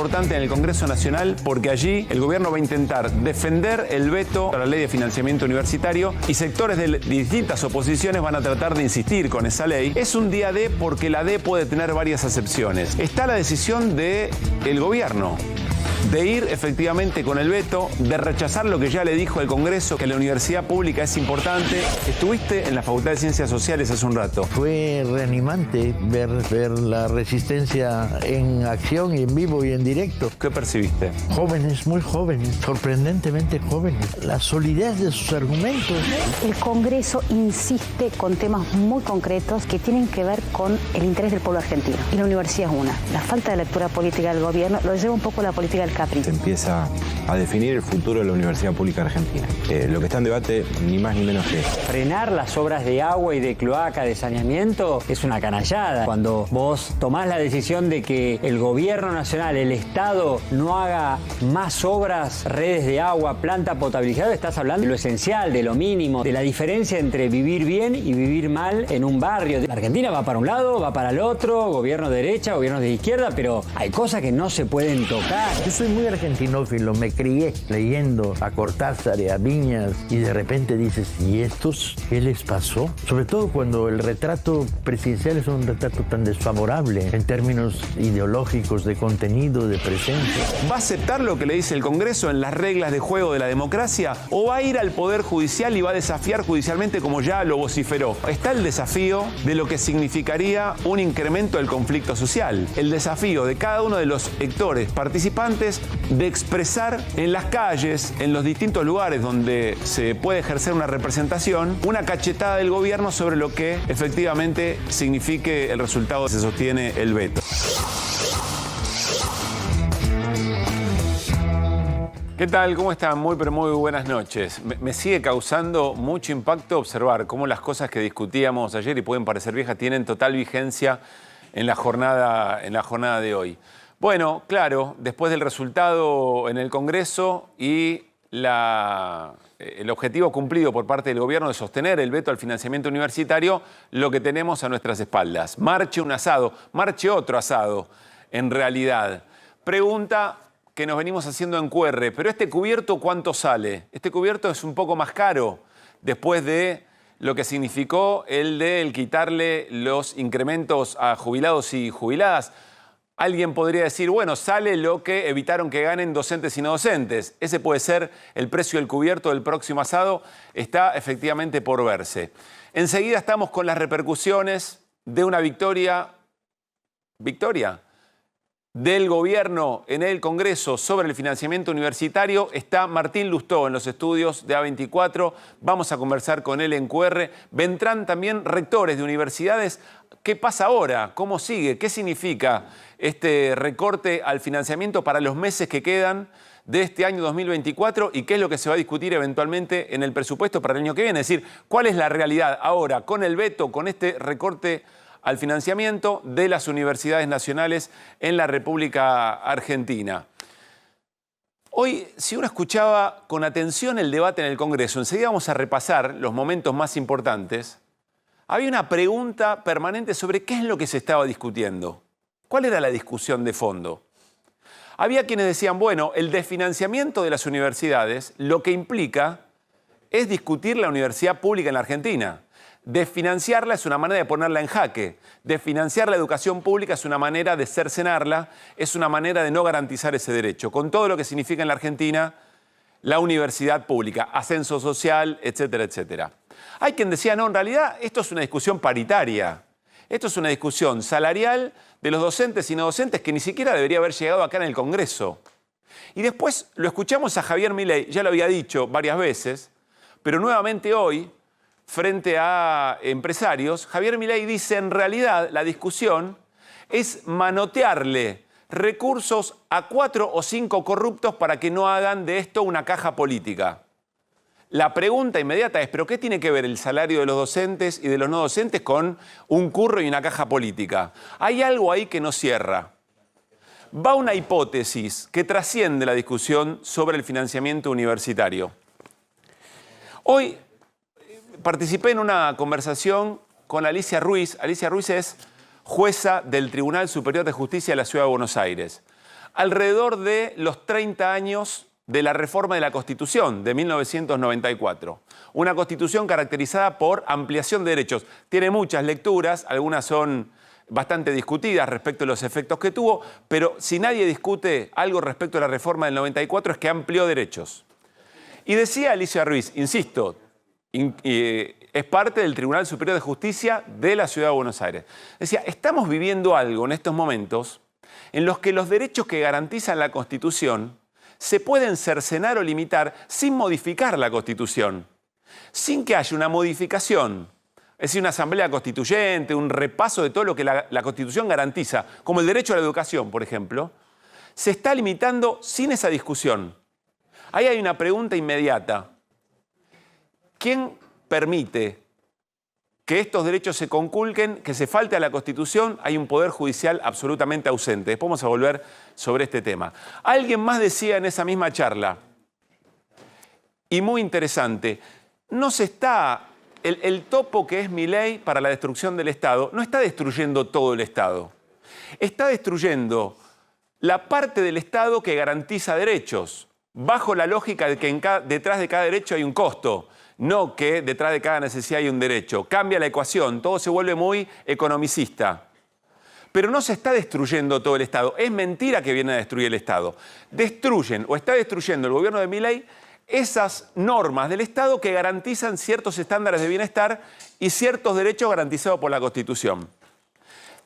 importante en el Congreso Nacional porque allí el gobierno va a intentar defender el veto a la ley de financiamiento universitario y sectores de distintas oposiciones van a tratar de insistir con esa ley. Es un día D porque la D puede tener varias acepciones. Está la decisión del gobierno de ir efectivamente con el veto, de rechazar lo que ya le dijo el Congreso, que la universidad pública es importante. Estuviste en la Facultad de Ciencias Sociales hace un rato. Fue reanimante ver la resistencia en acción y en vivo y en directo. ¿Qué percibiste? Jóvenes, muy jóvenes, sorprendentemente jóvenes. La solidez de sus argumentos. El Congreso insiste con temas muy concretos que tienen que ver con el interés del pueblo argentino. Y la universidad es una. La falta de lectura política del gobierno lo lleva un poco a la política del capricho. Se empieza a definir el futuro de la Universidad Pública Argentina. Lo que está en debate, ni más ni menos que eso. Frenar las obras de agua y de cloaca, de saneamiento, es una canallada. Cuando vos tomás la decisión de que el gobierno nacional, el Estado, no haga más obras, redes de agua, planta potabilizadora, estás hablando de lo esencial, de lo mínimo, de la diferencia entre vivir bien y vivir mal en un barrio. La Argentina va para un lado, va para el otro, gobierno de derecha, gobierno de izquierda, pero hay cosas que no se pueden tocar. Yo soy muy argentinófilo, me crié leyendo a Cortázar y a Viñas y de repente dices, ¿y estos qué les pasó? Sobre todo cuando el retrato presidencial es un retrato tan desfavorable en términos ideológicos, de contenido, de presencia. ¿Va a aceptar lo que le dice el Congreso en las reglas de juego de la democracia o va a ir al Poder Judicial y va a desafiar judicialmente como ya lo vociferó? Está el desafío de lo que significaría un incremento del conflicto social. El desafío de cada uno de los actores participantes de expresar en las calles, en los distintos lugares donde se puede ejercer una representación, una cachetada del gobierno sobre lo que efectivamente signifique el resultado que se sostiene el veto. ¿Qué tal? ¿Cómo están? Muy buenas noches. Me sigue causando mucho impacto observar cómo las cosas que discutíamos ayer y pueden parecer viejas tienen total vigencia en la jornada de hoy. Bueno, claro, después del resultado en el Congreso y el objetivo cumplido por parte del gobierno de sostener el veto al financiamiento universitario, lo que tenemos a nuestras espaldas. Marche un asado, marche otro asado, en realidad. Pregunta que nos venimos haciendo en QR, pero ¿este cubierto cuánto sale? Este cubierto es un poco más caro después de lo que significó el quitarle los incrementos a jubilados y jubiladas. Alguien podría decir, bueno, sale lo que evitaron que ganen docentes y no docentes. Ese puede ser el precio del cubierto del próximo asado. Está efectivamente por verse. Enseguida estamos con las repercusiones de una victoria del gobierno en el Congreso sobre el financiamiento universitario. Está Martín Lustó en los estudios de A24. Vamos a conversar con él en QR. Vendrán también rectores de universidades. ¿Qué pasa ahora? ¿Cómo sigue? ¿Qué significa este recorte al financiamiento para los meses que quedan de este año 2024 y qué es lo que se va a discutir eventualmente en el presupuesto para el año que viene? Es decir, ¿cuál es la realidad ahora con el veto, con este recorte al financiamiento de las universidades nacionales en la República Argentina? Hoy, si uno escuchaba con atención el debate en el Congreso, enseguida vamos a repasar los momentos más importantes. Había una pregunta permanente sobre qué es lo que se estaba discutiendo. ¿Cuál era la discusión de fondo? Había quienes decían, bueno, el desfinanciamiento de las universidades lo que implica es discutir la universidad pública en la Argentina. Desfinanciarla es una manera de ponerla en jaque. Desfinanciar la educación pública es una manera de cercenarla, es una manera de no garantizar ese derecho, con todo lo que significa en la Argentina la universidad pública, ascenso social, etcétera, etcétera. Hay quien decía, no, en realidad esto es una discusión paritaria. Esto es una discusión salarial de los docentes y no docentes que ni siquiera debería haber llegado acá en el Congreso. Y después lo escuchamos a Javier Milei, ya lo había dicho varias veces, pero nuevamente hoy, frente a empresarios, Javier Milei dice, en realidad la discusión es manotearle recursos a 4 o 5 corruptos para que no hagan de esto una caja política. La pregunta inmediata es, ¿pero qué tiene que ver el salario de los docentes y de los no docentes con un curro y una caja política? Hay algo ahí que no cierra. Va una hipótesis que trasciende la discusión sobre el financiamiento universitario. Hoy participé en una conversación con Alicia Ruiz. Alicia Ruiz es jueza del Tribunal Superior de Justicia de la Ciudad de Buenos Aires. alrededor de los 30 años de la reforma de la Constitución de 1994. Una Constitución caracterizada por ampliación de derechos. Tiene muchas lecturas, algunas son bastante discutidas respecto a los efectos que tuvo, pero si nadie discute algo respecto a la reforma del 94 es que amplió derechos. Y decía Alicia Ruiz, insisto, es parte del Tribunal Superior de Justicia de la Ciudad de Buenos Aires. Decía, estamos viviendo algo en estos momentos en los que los derechos que garantizan la Constitución se pueden cercenar o limitar sin modificar la Constitución, sin que haya una modificación, es decir, una asamblea constituyente, un repaso de todo lo que la Constitución garantiza, como el derecho a la educación, por ejemplo, se está limitando sin esa discusión. Ahí hay una pregunta inmediata. ¿Quién permite que estos derechos se conculquen, que se falte a la Constitución? Hay un poder judicial absolutamente ausente. Después vamos a volver sobre este tema. Alguien más decía en esa misma charla, y muy interesante, no se está, el topo que es Milei para la destrucción del Estado, no está destruyendo todo el Estado. Está destruyendo la parte del Estado que garantiza derechos, bajo la lógica de que detrás de cada derecho hay un costo. No que detrás de cada necesidad hay un derecho. Cambia la ecuación, todo se vuelve muy economicista. Pero no se está destruyendo todo el Estado. Es mentira que viene a destruir el Estado. Destruyen o está destruyendo el gobierno de Milei esas normas del Estado que garantizan ciertos estándares de bienestar y ciertos derechos garantizados por la Constitución.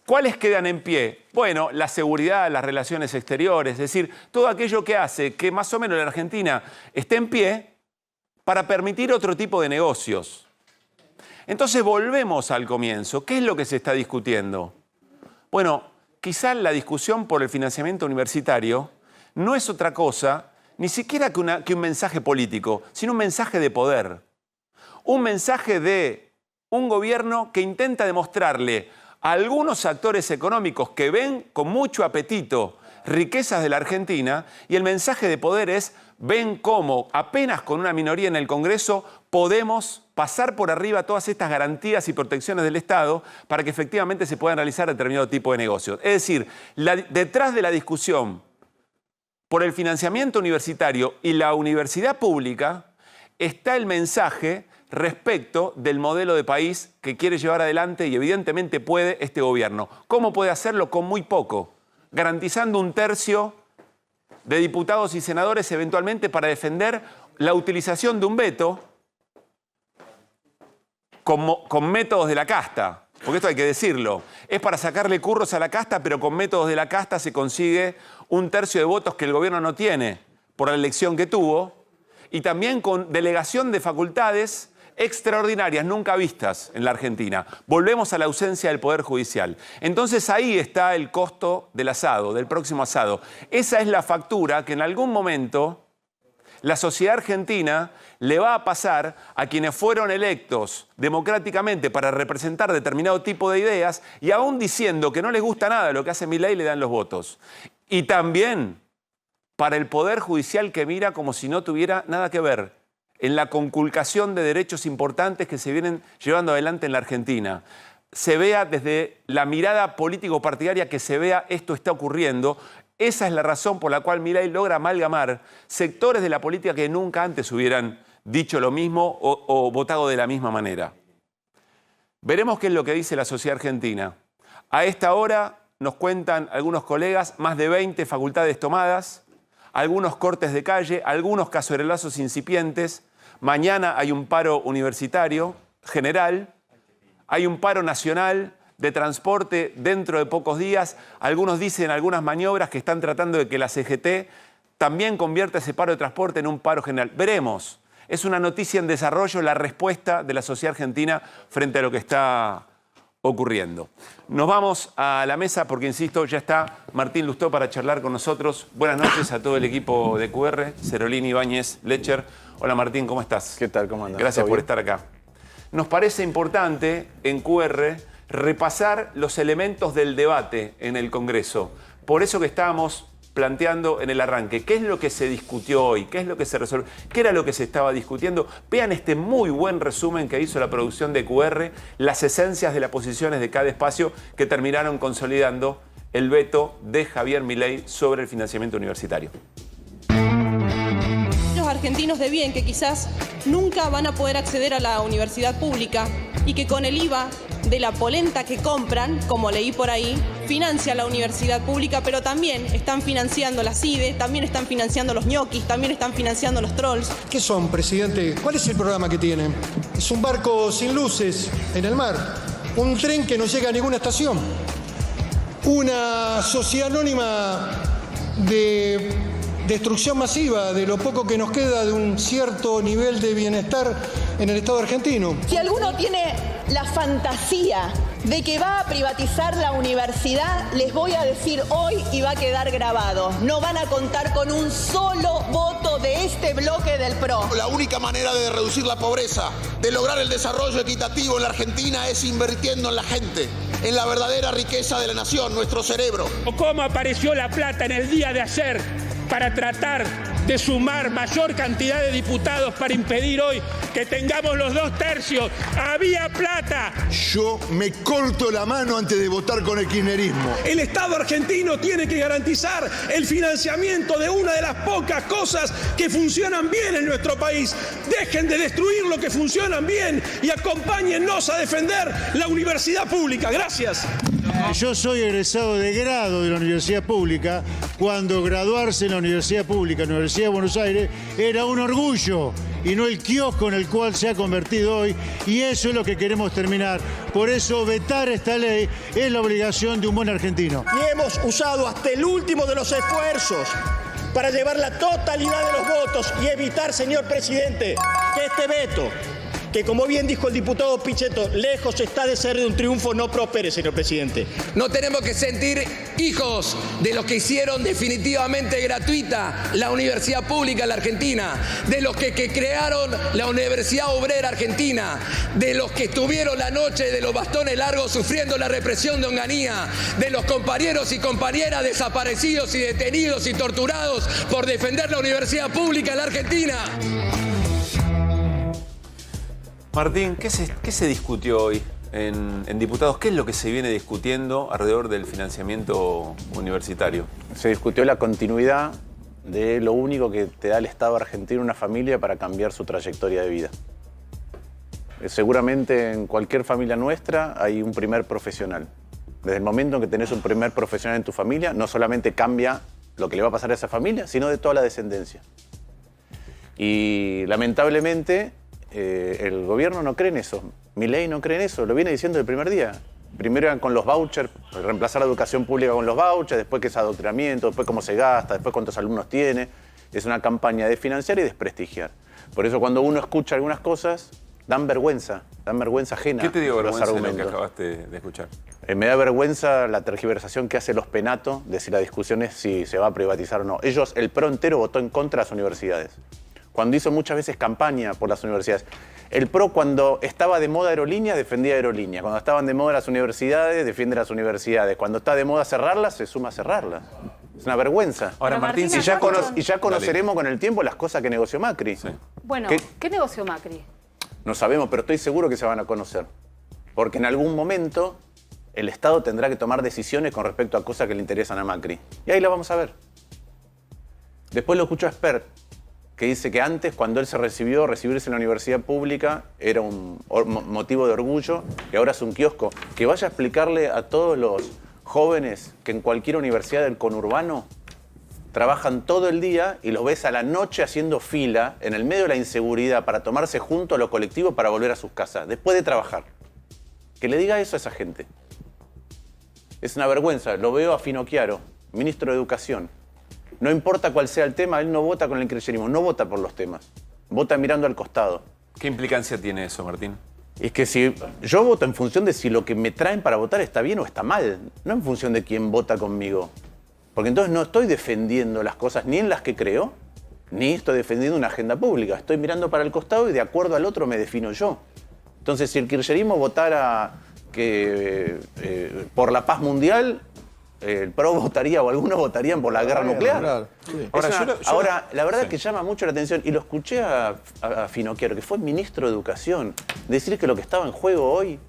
¿Cuáles quedan en pie? Bueno, la seguridad, las relaciones exteriores, es decir, todo aquello que hace que más o menos la Argentina esté en pie para permitir otro tipo de negocios. Entonces volvemos al comienzo. ¿Qué es lo que se está discutiendo? Bueno, quizás la discusión por el financiamiento universitario no es otra cosa, ni siquiera que un mensaje político, sino un mensaje de poder. Un mensaje de un gobierno que intenta demostrarle a algunos actores económicos que ven con mucho apetito riquezas de la Argentina, y el mensaje de poder es: ven cómo apenas con una minoría en el Congreso podemos pasar por arriba todas estas garantías y protecciones del Estado para que efectivamente se puedan realizar determinado tipo de negocios. Es decir, detrás de la discusión por el financiamiento universitario y la universidad pública está el mensaje respecto del modelo de país que quiere llevar adelante, y evidentemente puede este gobierno. ¿Cómo puede hacerlo? Con muy poco, garantizando un tercio de diputados y senadores eventualmente para defender la utilización de un veto con métodos de la casta. Porque esto hay que decirlo. Es para sacarle curros a la casta, pero con métodos de la casta se consigue un tercio de votos que el gobierno no tiene por la elección que tuvo, y también con delegación de facultades extraordinarias, nunca vistas en la Argentina. Volvemos a la ausencia del Poder Judicial. Entonces ahí está el costo del asado, del próximo asado. Esa es la factura que en algún momento la sociedad argentina le va a pasar a quienes fueron electos democráticamente para representar determinado tipo de ideas, y aún diciendo que no les gusta nada lo que hace Milei, le dan los votos. Y también para el Poder Judicial, que mira como si no tuviera nada que ver en la conculcación de derechos importantes que se vienen llevando adelante en la Argentina. Se vea desde la mirada político-partidaria, que se vea esto está ocurriendo. Esa es la razón por la cual Milei logra amalgamar sectores de la política que nunca antes hubieran dicho lo mismo o votado de la misma manera. Veremos qué es lo que dice la sociedad argentina. A esta hora nos cuentan algunos colegas más de 20 facultades tomadas, algunos cortes de calle, algunos cacerolazos incipientes. Mañana hay un paro universitario general, hay un paro nacional de transporte dentro de pocos días. Algunos dicen algunas maniobras que están tratando de que la CGT también convierta ese paro de transporte en un paro general. Veremos. Es una noticia en desarrollo la respuesta de la sociedad argentina frente a lo que está ocurriendo. Nos vamos a la mesa porque, insisto, ya está Martín Lustó para charlar con nosotros. Buenas noches a todo el equipo de QR, Cerolini, Ibáñez, Lecher. Hola Martín, ¿cómo estás? ¿Qué tal? ¿Cómo andas? Gracias por estar acá. Nos parece importante en QR repasar los elementos del debate en el Congreso. Por eso que estábamos planteando en el arranque, ¿qué es lo que se discutió hoy? ¿Qué es lo que se resolvió? ¿Qué era lo que se estaba discutiendo? Vean este muy buen resumen que hizo la producción de QR, las esencias de las posiciones de cada espacio que terminaron consolidando el veto de Javier Milei sobre el financiamiento universitario. Los argentinos de bien que quizás nunca van a poder acceder a la universidad pública y que con el IVA de la polenta que compran, como leí por ahí, financia la universidad pública, pero también están financiando la CIDE, también están financiando los ñoquis, también están financiando los trolls. ¿Qué son, presidente? ¿Cuál es el programa que tienen? Es un barco sin luces en el mar, un tren que no llega a ninguna estación, una sociedad anónima de destrucción masiva de lo poco que nos queda de un cierto nivel de bienestar en el Estado argentino. Si alguno tiene la fantasía de que va a privatizar la universidad, les voy a decir hoy y va a quedar grabado. No van a contar con un solo voto de este bloque del PRO. La única manera de reducir la pobreza, de lograr el desarrollo equitativo en la Argentina es invirtiendo en la gente, en la verdadera riqueza de la nación, nuestro cerebro. ¿Cómo apareció la plata en el día de ayer para tratar de sumar mayor cantidad de diputados para impedir hoy que tengamos los 2/3? Había plata. Yo me corto la mano antes de votar con el kirchnerismo. El Estado argentino tiene que garantizar el financiamiento de una de las pocas cosas que funcionan bien en nuestro país. Dejen de destruir lo que funcionan bien y acompáñennos a defender la universidad pública. Gracias. Yo soy egresado de grado de la universidad pública, cuando graduarse en la universidad pública, Universidad de Buenos Aires, era un orgullo y no el kiosco en el cual se ha convertido hoy, y eso es lo que queremos terminar. Por eso vetar esta ley es la obligación de un buen argentino. Y hemos usado hasta el último de los esfuerzos para llevar la totalidad de los votos y evitar, señor presidente, que este veto, que como bien dijo el diputado Pichetto, lejos está de ser de un triunfo, no prospere, señor presidente. No tenemos que sentir hijos de los que hicieron definitivamente gratuita la universidad pública en la Argentina, de los que crearon la Universidad Obrera Argentina, de los que estuvieron la noche de los bastones largos sufriendo la represión de Onganía, de los compañeros y compañeras desaparecidos y detenidos y torturados por defender la universidad pública en la Argentina. Martín, ¿qué se discutió hoy en diputados? ¿Qué es lo que se viene discutiendo alrededor del financiamiento universitario? Se discutió la continuidad de lo único que te da el Estado argentino, una familia, para cambiar su trayectoria de vida. Seguramente en cualquier familia nuestra hay un primer profesional. Desde el momento en que tenés un primer profesional en tu familia, no solamente cambia lo que le va a pasar a esa familia, sino de toda la descendencia. Y lamentablemente el gobierno no cree en eso. Milei no cree en eso, lo viene diciendo el primer día. Primero eran con los vouchers, reemplazar la educación pública con los vouchers, después que es adoctrinamiento, después cómo se gasta, después cuántos alumnos tiene. Es una campaña de financiar y desprestigiar. Por eso cuando uno escucha algunas cosas, dan vergüenza ajena. ¿Qué te dio vergüenza los de lo que acabaste de escuchar? Me da vergüenza la tergiversación que hace los penatos de si la discusión es si se va a privatizar o no. Ellos, el PRO entero votó en contra de las universidades. Cuando hizo muchas veces campaña por las universidades. El PRO, cuando estaba de moda aerolínea, defendía aerolínea. Cuando estaban de moda las universidades, defiende las universidades. Cuando está de moda cerrarlas, se suma a cerrarlas. Es una vergüenza. Ahora, Martín, y ya conoceremos con el tiempo las cosas que negoció Macri. Sí. Bueno, ¿qué negoció Macri? No sabemos, pero estoy seguro que se van a conocer. Porque en algún momento el Estado tendrá que tomar decisiones con respecto a cosas que le interesan a Macri. Y ahí la vamos a ver. Después lo escucho a Spert, que dice que antes, cuando él recibirse en la universidad pública era un motivo de orgullo, y ahora es un kiosco. Que vaya a explicarle a todos los jóvenes que en cualquier universidad del conurbano trabajan todo el día y los ves a la noche haciendo fila en el medio de la inseguridad para tomarse juntos a los colectivos para volver a sus casas, después de trabajar. Que le diga eso a esa gente. Es una vergüenza. Lo veo a Finocchiaro, ministro de Educación. No importa cuál sea el tema, él no vota con el kirchnerismo, no vota por los temas. Vota mirando al costado. ¿Qué implicancia tiene eso, Martín? Es que si yo voto en función de si lo que me traen para votar está bien o está mal, no en función de quién vota conmigo. Porque entonces no estoy defendiendo las cosas ni en las que creo, ni estoy defendiendo una agenda pública. Estoy mirando para el costado y de acuerdo al otro me defino yo. Entonces, si el kirchnerismo votara por la paz mundial, el PRO votaría o algunos votarían por la guerra nuclear. Claro. Sí. Ahora, la verdad es que llama mucho la atención, y lo escuché a Finocchiaro, que fue ministro de Educación, decir que lo que estaba en juego hoy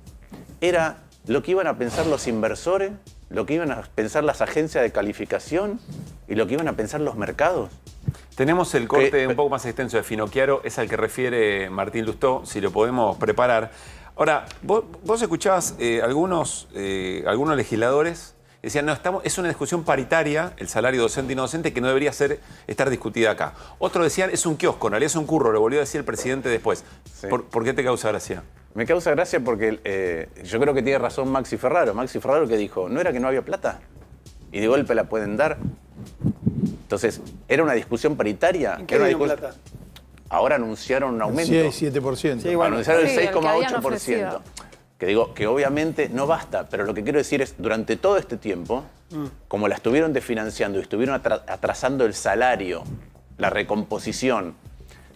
era lo que iban a pensar los inversores lo que iban a pensar las agencias de calificación y lo que iban a pensar los mercados. Tenemos el corte un poco más extenso de Finocchiaro, es al que refiere Martín Lustó, si lo podemos preparar. Ahora, vos escuchabas algunos legisladores decían, no, es una discusión paritaria, el salario docente y no docente, que no debería estar discutida acá. Otros decían, es un kiosco, en realidad es un curro, lo volvió a decir el presidente después. Sí. ¿Por qué te causa gracia? Me causa gracia porque yo creo que tiene razón Maxi Ferraro. Maxi Ferraro que dijo, ¿no era que no había plata? Y de golpe la pueden dar. Entonces, ¿era una discusión paritaria? ¿En qué dio plata? Ahora anunciaron un aumento. Sí, 7%. Sí, bueno, anunciaron el 6,8%. Que digo que obviamente no basta, pero lo que quiero decir es, durante todo este tiempo, como la estuvieron desfinanciando y estuvieron atrasando el salario, la recomposición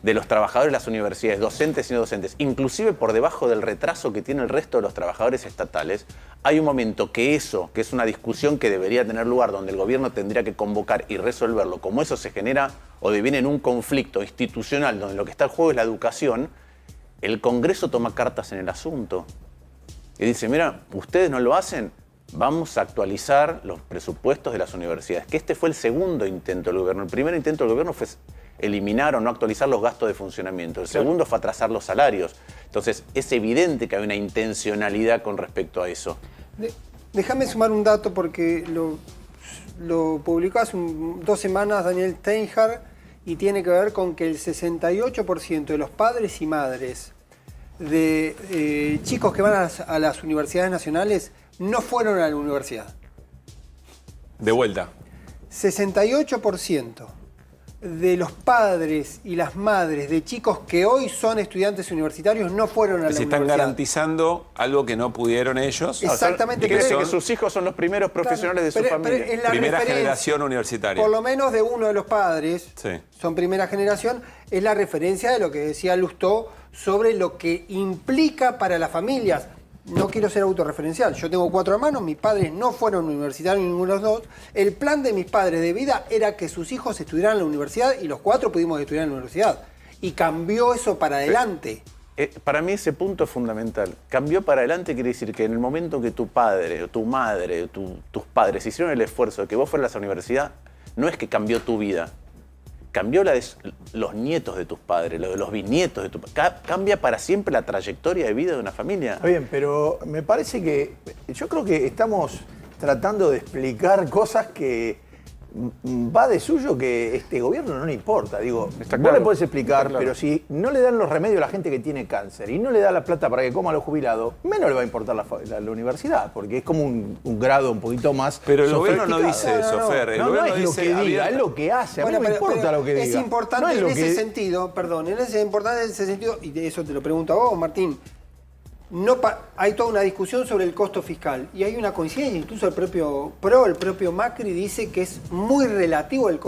de los trabajadores de las universidades, docentes y no docentes, inclusive por debajo del retraso que tiene el resto de los trabajadores estatales, hay un momento que eso, que es una discusión que debería tener lugar, donde el gobierno tendría que convocar y resolverlo, como eso se genera o deviene en un conflicto institucional donde lo que está en juego es la educación, el Congreso toma cartas en el asunto. Y dice, mira, ustedes no lo hacen, vamos a actualizar los presupuestos de las universidades. Que este fue el segundo intento del gobierno. El primer intento del gobierno fue eliminar o no actualizar los gastos de funcionamiento. El segundo fue atrasar los salarios. Entonces, es evidente que hay una intencionalidad con respecto a eso. Déjame sumar un dato porque lo publicó hace 2 semanas Daniel Steinhardt y tiene que ver con que el 68% de los padres y madres de chicos que van a las universidades nacionales no fueron a la universidad. De vuelta. 68% de los padres y las madres de chicos que hoy son estudiantes universitarios no fueron a la universidad. Se están garantizando algo que no pudieron ellos. Exactamente. Que sus hijos son los primeros profesionales de su familia. Es la primera generación universitaria. Por lo menos de uno de los padres, sí, son primera generación, es la referencia de lo que decía Lustó sobre lo que implica para las familias. No quiero ser autorreferencial. Yo tengo 4 hermanos, mis padres no fueron universitarios, ninguno de los 2. El plan de mis padres de vida era que sus hijos estudiaran en la universidad y los 4 pudimos estudiar en la universidad. Y cambió eso para adelante. Para mí ese punto es fundamental. Cambió para adelante quiere decir que en el momento que tu padre, o tu madre, o tus padres hicieron el esfuerzo de que vos fueras a la universidad, no es que cambió tu vida. Cambió la de los nietos de tus padres, lo de los bisnietos de tu padre. Cambia para siempre la trayectoria de vida de una familia. Está bien, pero me parece que yo creo que estamos tratando de explicar cosas que va de suyo que este gobierno no le importa. Digo, vos le podés explicar, pero si no le dan los remedios a la gente que tiene cáncer y no le da la plata para que coma a los jubilados, menos le va a importar la universidad, porque es como un grado un poquito más. Pero el gobierno no dice eso, Fer. No es lo que diga, es lo que hace. A mí no me importa lo que diga. Es importante en ese sentido, y de eso te lo pregunto a vos, Martín. Hay toda una discusión sobre el costo fiscal y hay una coincidencia, incluso el propio Macri dice que es muy relativo el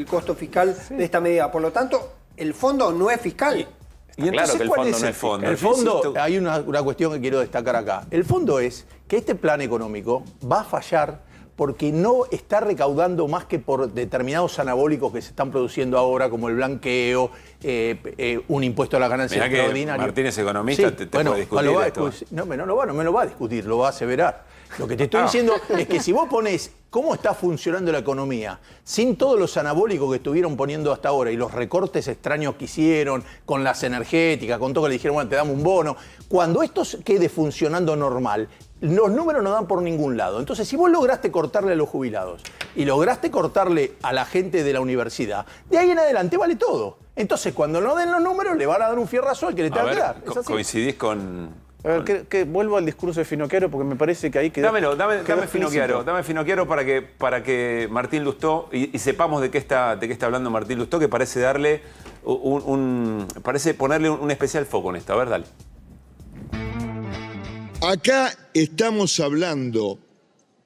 costo fiscal de esta medida. Por lo tanto, el fondo no es fiscal. Y entonces, claro que el fondo no es fondo. El fondo, hay una cuestión que quiero destacar acá. El fondo es que este plan económico va a fallar porque no está recaudando más que por determinados anabólicos que se están produciendo ahora, como el blanqueo, un impuesto a la ganancia extraordinaria. Martín es economista, te puede discutir esto. No me lo va a discutir, lo va a aseverar. Lo que te estoy diciendo es que si vos ponés cómo está funcionando la economía, sin todos los anabólicos que estuvieron poniendo hasta ahora y los recortes extraños que hicieron con las energéticas, con todo que le dijeron, bueno, te damos un bono, cuando esto quede funcionando normal, los números no dan por ningún lado. Entonces, si vos lograste cortarle a los jubilados y lograste cortarle a la gente de la universidad, de ahí en adelante vale todo. Entonces, cuando no den los números, le van a dar un fierrazo al que le tenga que dar. ¿Coincidís con...? A ver, que vuelvo al discurso de Finocchiaro porque me parece que ahí quedó... Dame Finocchiaro para que Martín Lustó, y sepamos de qué está hablando Martín Lustó, que parece darle parece ponerle un especial foco en esto. A ver, dale. Acá estamos hablando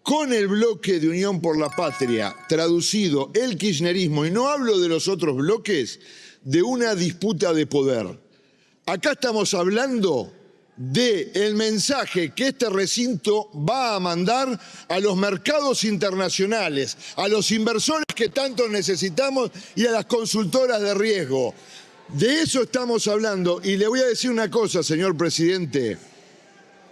con el bloque de Unión por la Patria, traducido el kirchnerismo, y no hablo de los otros bloques, de una disputa de poder. Acá estamos hablando del mensaje que este recinto va a mandar a los mercados internacionales, a los inversores que tanto necesitamos y a las consultoras de riesgo. De eso estamos hablando. Y le voy a decir una cosa, señor presidente.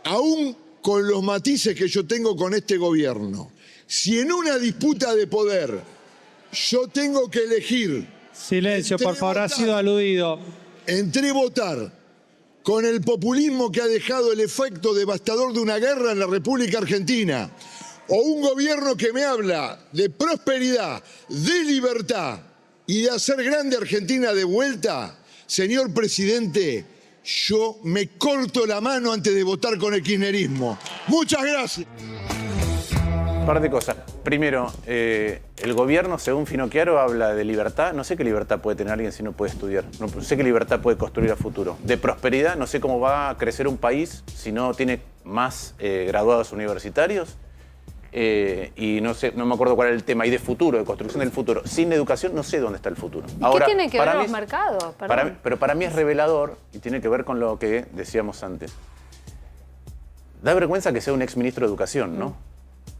Aún con los matices que yo tengo con este gobierno Si en una disputa de poder yo tengo que elegir... Silencio, por favor, ha sido aludido. Entre votar con el populismo que ha dejado el efecto devastador de una guerra en la República Argentina, o un gobierno que me habla de prosperidad, de libertad y de hacer grande Argentina de vuelta, señor presidente, yo me corto la mano antes de votar con el kirchnerismo. Muchas gracias. Un par de cosas. Primero, el gobierno, según Finocchiaro, habla de libertad. No sé qué libertad puede tener alguien si no puede estudiar. No sé qué libertad puede construir a futuro. De prosperidad, no sé cómo va a crecer un país si no tiene más graduados universitarios. Y no sé, no me acuerdo cuál era el tema. Y de futuro, de construcción del futuro. Sin educación, no sé dónde está el futuro. Ahora, ¿qué tiene que ver los mercados? Pero para mí es revelador y tiene que ver con lo que decíamos antes. Da vergüenza que sea un exministro de Educación, ¿no?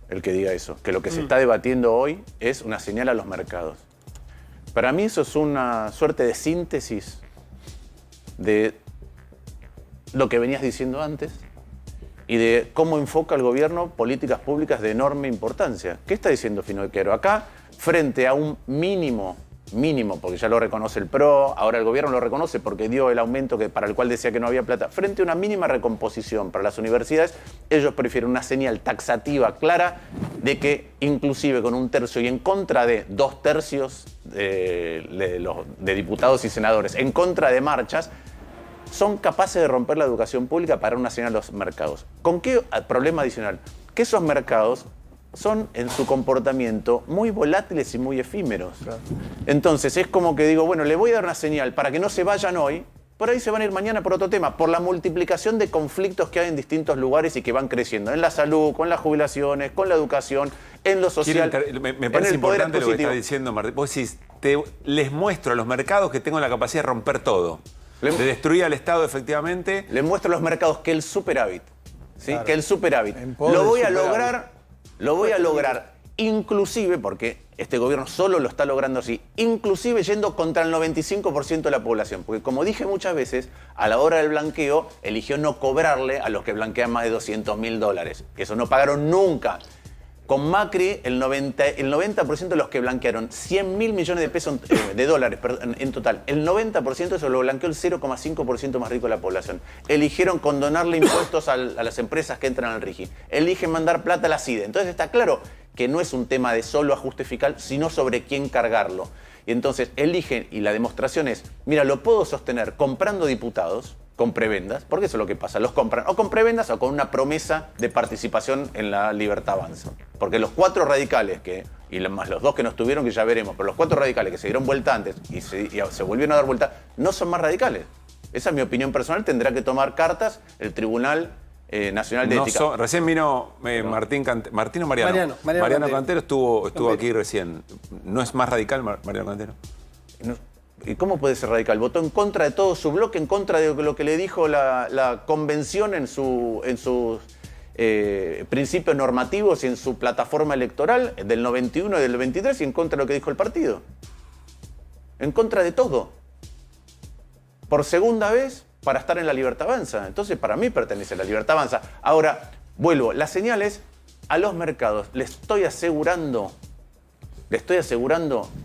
El que diga eso. Que lo que se está debatiendo hoy es una señal a los mercados. Para mí eso es una suerte de síntesis de lo que venías diciendo antes y de cómo enfoca el gobierno políticas públicas de enorme importancia. ¿Qué está diciendo Finocchiaro? Acá, frente a un mínimo, porque ya lo reconoce el PRO, ahora el gobierno lo reconoce porque dio el aumento para el cual decía que no había plata, frente a una mínima recomposición para las universidades, ellos prefieren una señal taxativa clara de que inclusive con 1/3 y en contra de 2/3 de diputados y senadores, en contra de marchas, son capaces de romper la educación pública para dar una señal a los mercados. ¿Con qué problema adicional? Que esos mercados son en su comportamiento muy volátiles y muy efímeros. Claro. Entonces es como que digo, bueno, le voy a dar una señal para que no se vayan hoy, por ahí se van a ir mañana por otro tema, por la multiplicación de conflictos que hay en distintos lugares y que van creciendo, en la salud, con las jubilaciones, con la educación, en lo social. Me parece importante lo que está diciendo Martín. Vos decís, les muestro a los mercados que tengo la capacidad de romper todo, de destruir al Estado efectivamente. Les muestro a los mercados que el superávit, ¿sí? Claro. Que el superávit lo voy a lograr. Lo voy a lograr inclusive, porque este gobierno solo lo está logrando así, inclusive yendo contra el 95% de la población. Porque como dije muchas veces, a la hora del blanqueo, eligió no cobrarle a los que blanquean más de $200.000. Eso no pagaron nunca. Con Macri, el 90% de los que blanquearon 100.000 millones de pesos de dólares en total, el 90% de eso lo blanqueó el 0,5% más rico de la población. Eligieron condonarle impuestos a las empresas que entran al RIGI. Eligen mandar plata a la CIDE. Entonces está claro que no es un tema de solo ajuste fiscal, sino sobre quién cargarlo. Y entonces eligen, y la demostración es, mira, lo puedo sostener comprando diputados, con prebendas, porque eso es lo que pasa, los compran o con prebendas o con una promesa de participación en la Libertad Avanza. Porque los 4 radicales, y más los 2 que no estuvieron, que ya veremos, pero los 4 radicales que se dieron vuelta antes y se volvieron a dar vuelta, no son más radicales. Esa es mi opinión personal, tendrá que tomar cartas el Tribunal Nacional de Ética. Recién vino Martín o Mariano. Mariano Cantero estuvo aquí recién. ¿No es más radical Mariano Cantero? No. ¿Y cómo puede ser radical? Votó en contra de todo su bloque, en contra de lo que le dijo la convención en sus principios normativos y en su plataforma electoral del 91 y del 23 y en contra de lo que dijo el partido. En contra de todo. Por segunda vez para estar en la Libertad Avanza. Entonces para mí pertenece a la Libertad Avanza. Ahora, vuelvo, las señales a los mercados. Le estoy asegurando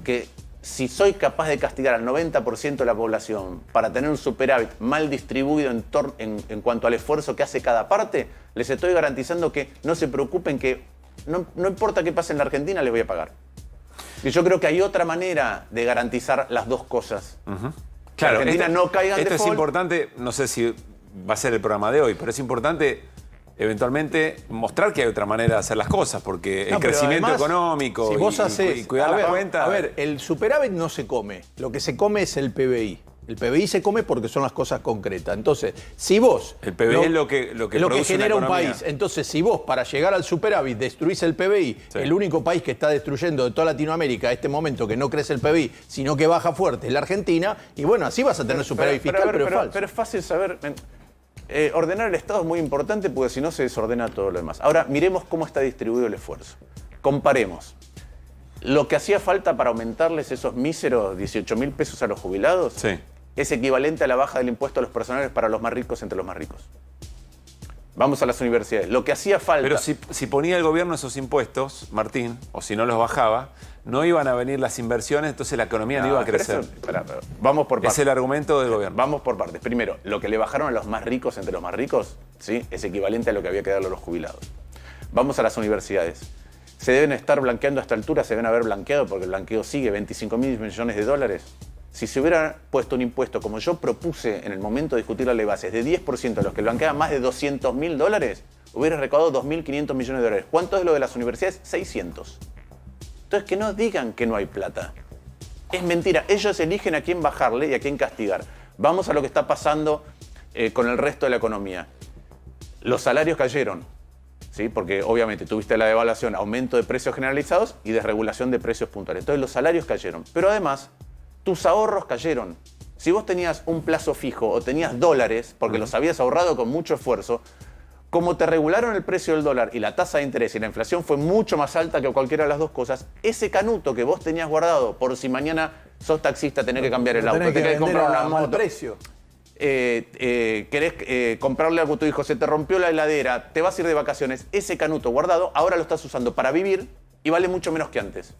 que si soy capaz de castigar al 90% de la población para tener un superávit mal distribuido en cuanto al esfuerzo que hace cada parte, les estoy garantizando que no se preocupen, que no importa qué pase en la Argentina, les voy a pagar. Y yo creo que hay otra manera de garantizar las dos cosas. Claro, que Argentina no caiga en default. Esto es importante, no sé si va a ser el programa de hoy, pero es importante eventualmente mostrar que hay otra manera de hacer las cosas, porque el crecimiento además, económico si vos haces, y cuidar las cuentas... A ver, el superávit no se come, lo que se come es el PBI. El PBI se come porque son las cosas concretas. Entonces, si vos... El PBI es lo que genera un país. Entonces, si vos para llegar al superávit destruís el PBI, sí, el único país que está destruyendo de toda Latinoamérica a este momento que no crece el PBI, sino que baja fuerte, es la Argentina, y bueno, así vas a tener superávit fiscal, pero es falso. Pero es fácil saber... ordenar el Estado es muy importante porque si no se desordena todo lo demás. Ahora, miremos cómo está distribuido el esfuerzo. Comparemos. Lo que hacía falta para aumentarles esos míseros 18.000 pesos a los jubilados, sí, es equivalente a la baja del impuesto a los personales para los más ricos entre los más ricos. Vamos a las universidades. Lo que hacía falta... Pero si ponía el gobierno esos impuestos, Martín, o si no los bajaba, no iban a venir las inversiones, entonces la economía no iba a crecer. Vamos por partes. Es el argumento del gobierno. Vamos por partes. Primero, lo que le bajaron a los más ricos entre los más ricos, ¿sí?, es equivalente a lo que había que darle a los jubilados. Vamos a las universidades. Se deben estar blanqueando a esta altura, se deben haber blanqueado, porque el blanqueo sigue, 25.000 millones de dólares. Si se hubiera puesto un impuesto, como yo propuse en el momento de discutir la ley bases, de 10% a los que blanqueaban más de 200.000 dólares, hubiera recaudado 2.500 millones de dólares. ¿Cuánto es lo de las universidades? 600. Entonces, que no digan que no hay plata. Es mentira. Ellos eligen a quién bajarle y a quién castigar. Vamos a lo que está pasando con el resto de la economía. Los salarios cayeron, ¿sí?, porque obviamente tuviste la devaluación, aumento de precios generalizados y desregulación de precios puntuales. Entonces, los salarios cayeron. Pero además, tus ahorros cayeron. Si vos tenías un plazo fijo o tenías dólares, porque los habías ahorrado con mucho esfuerzo, como te regularon el precio del dólar y la tasa de interés y la inflación fue mucho más alta que cualquiera de las dos cosas, ese canuto que vos tenías guardado por si mañana sos taxista, tenés que cambiar el auto, tenés que comprar una moto, querés comprarle algo a tu hijo, se te rompió la heladera, te vas a ir de vacaciones, ese canuto guardado ahora lo estás usando para vivir y vale mucho menos que antes.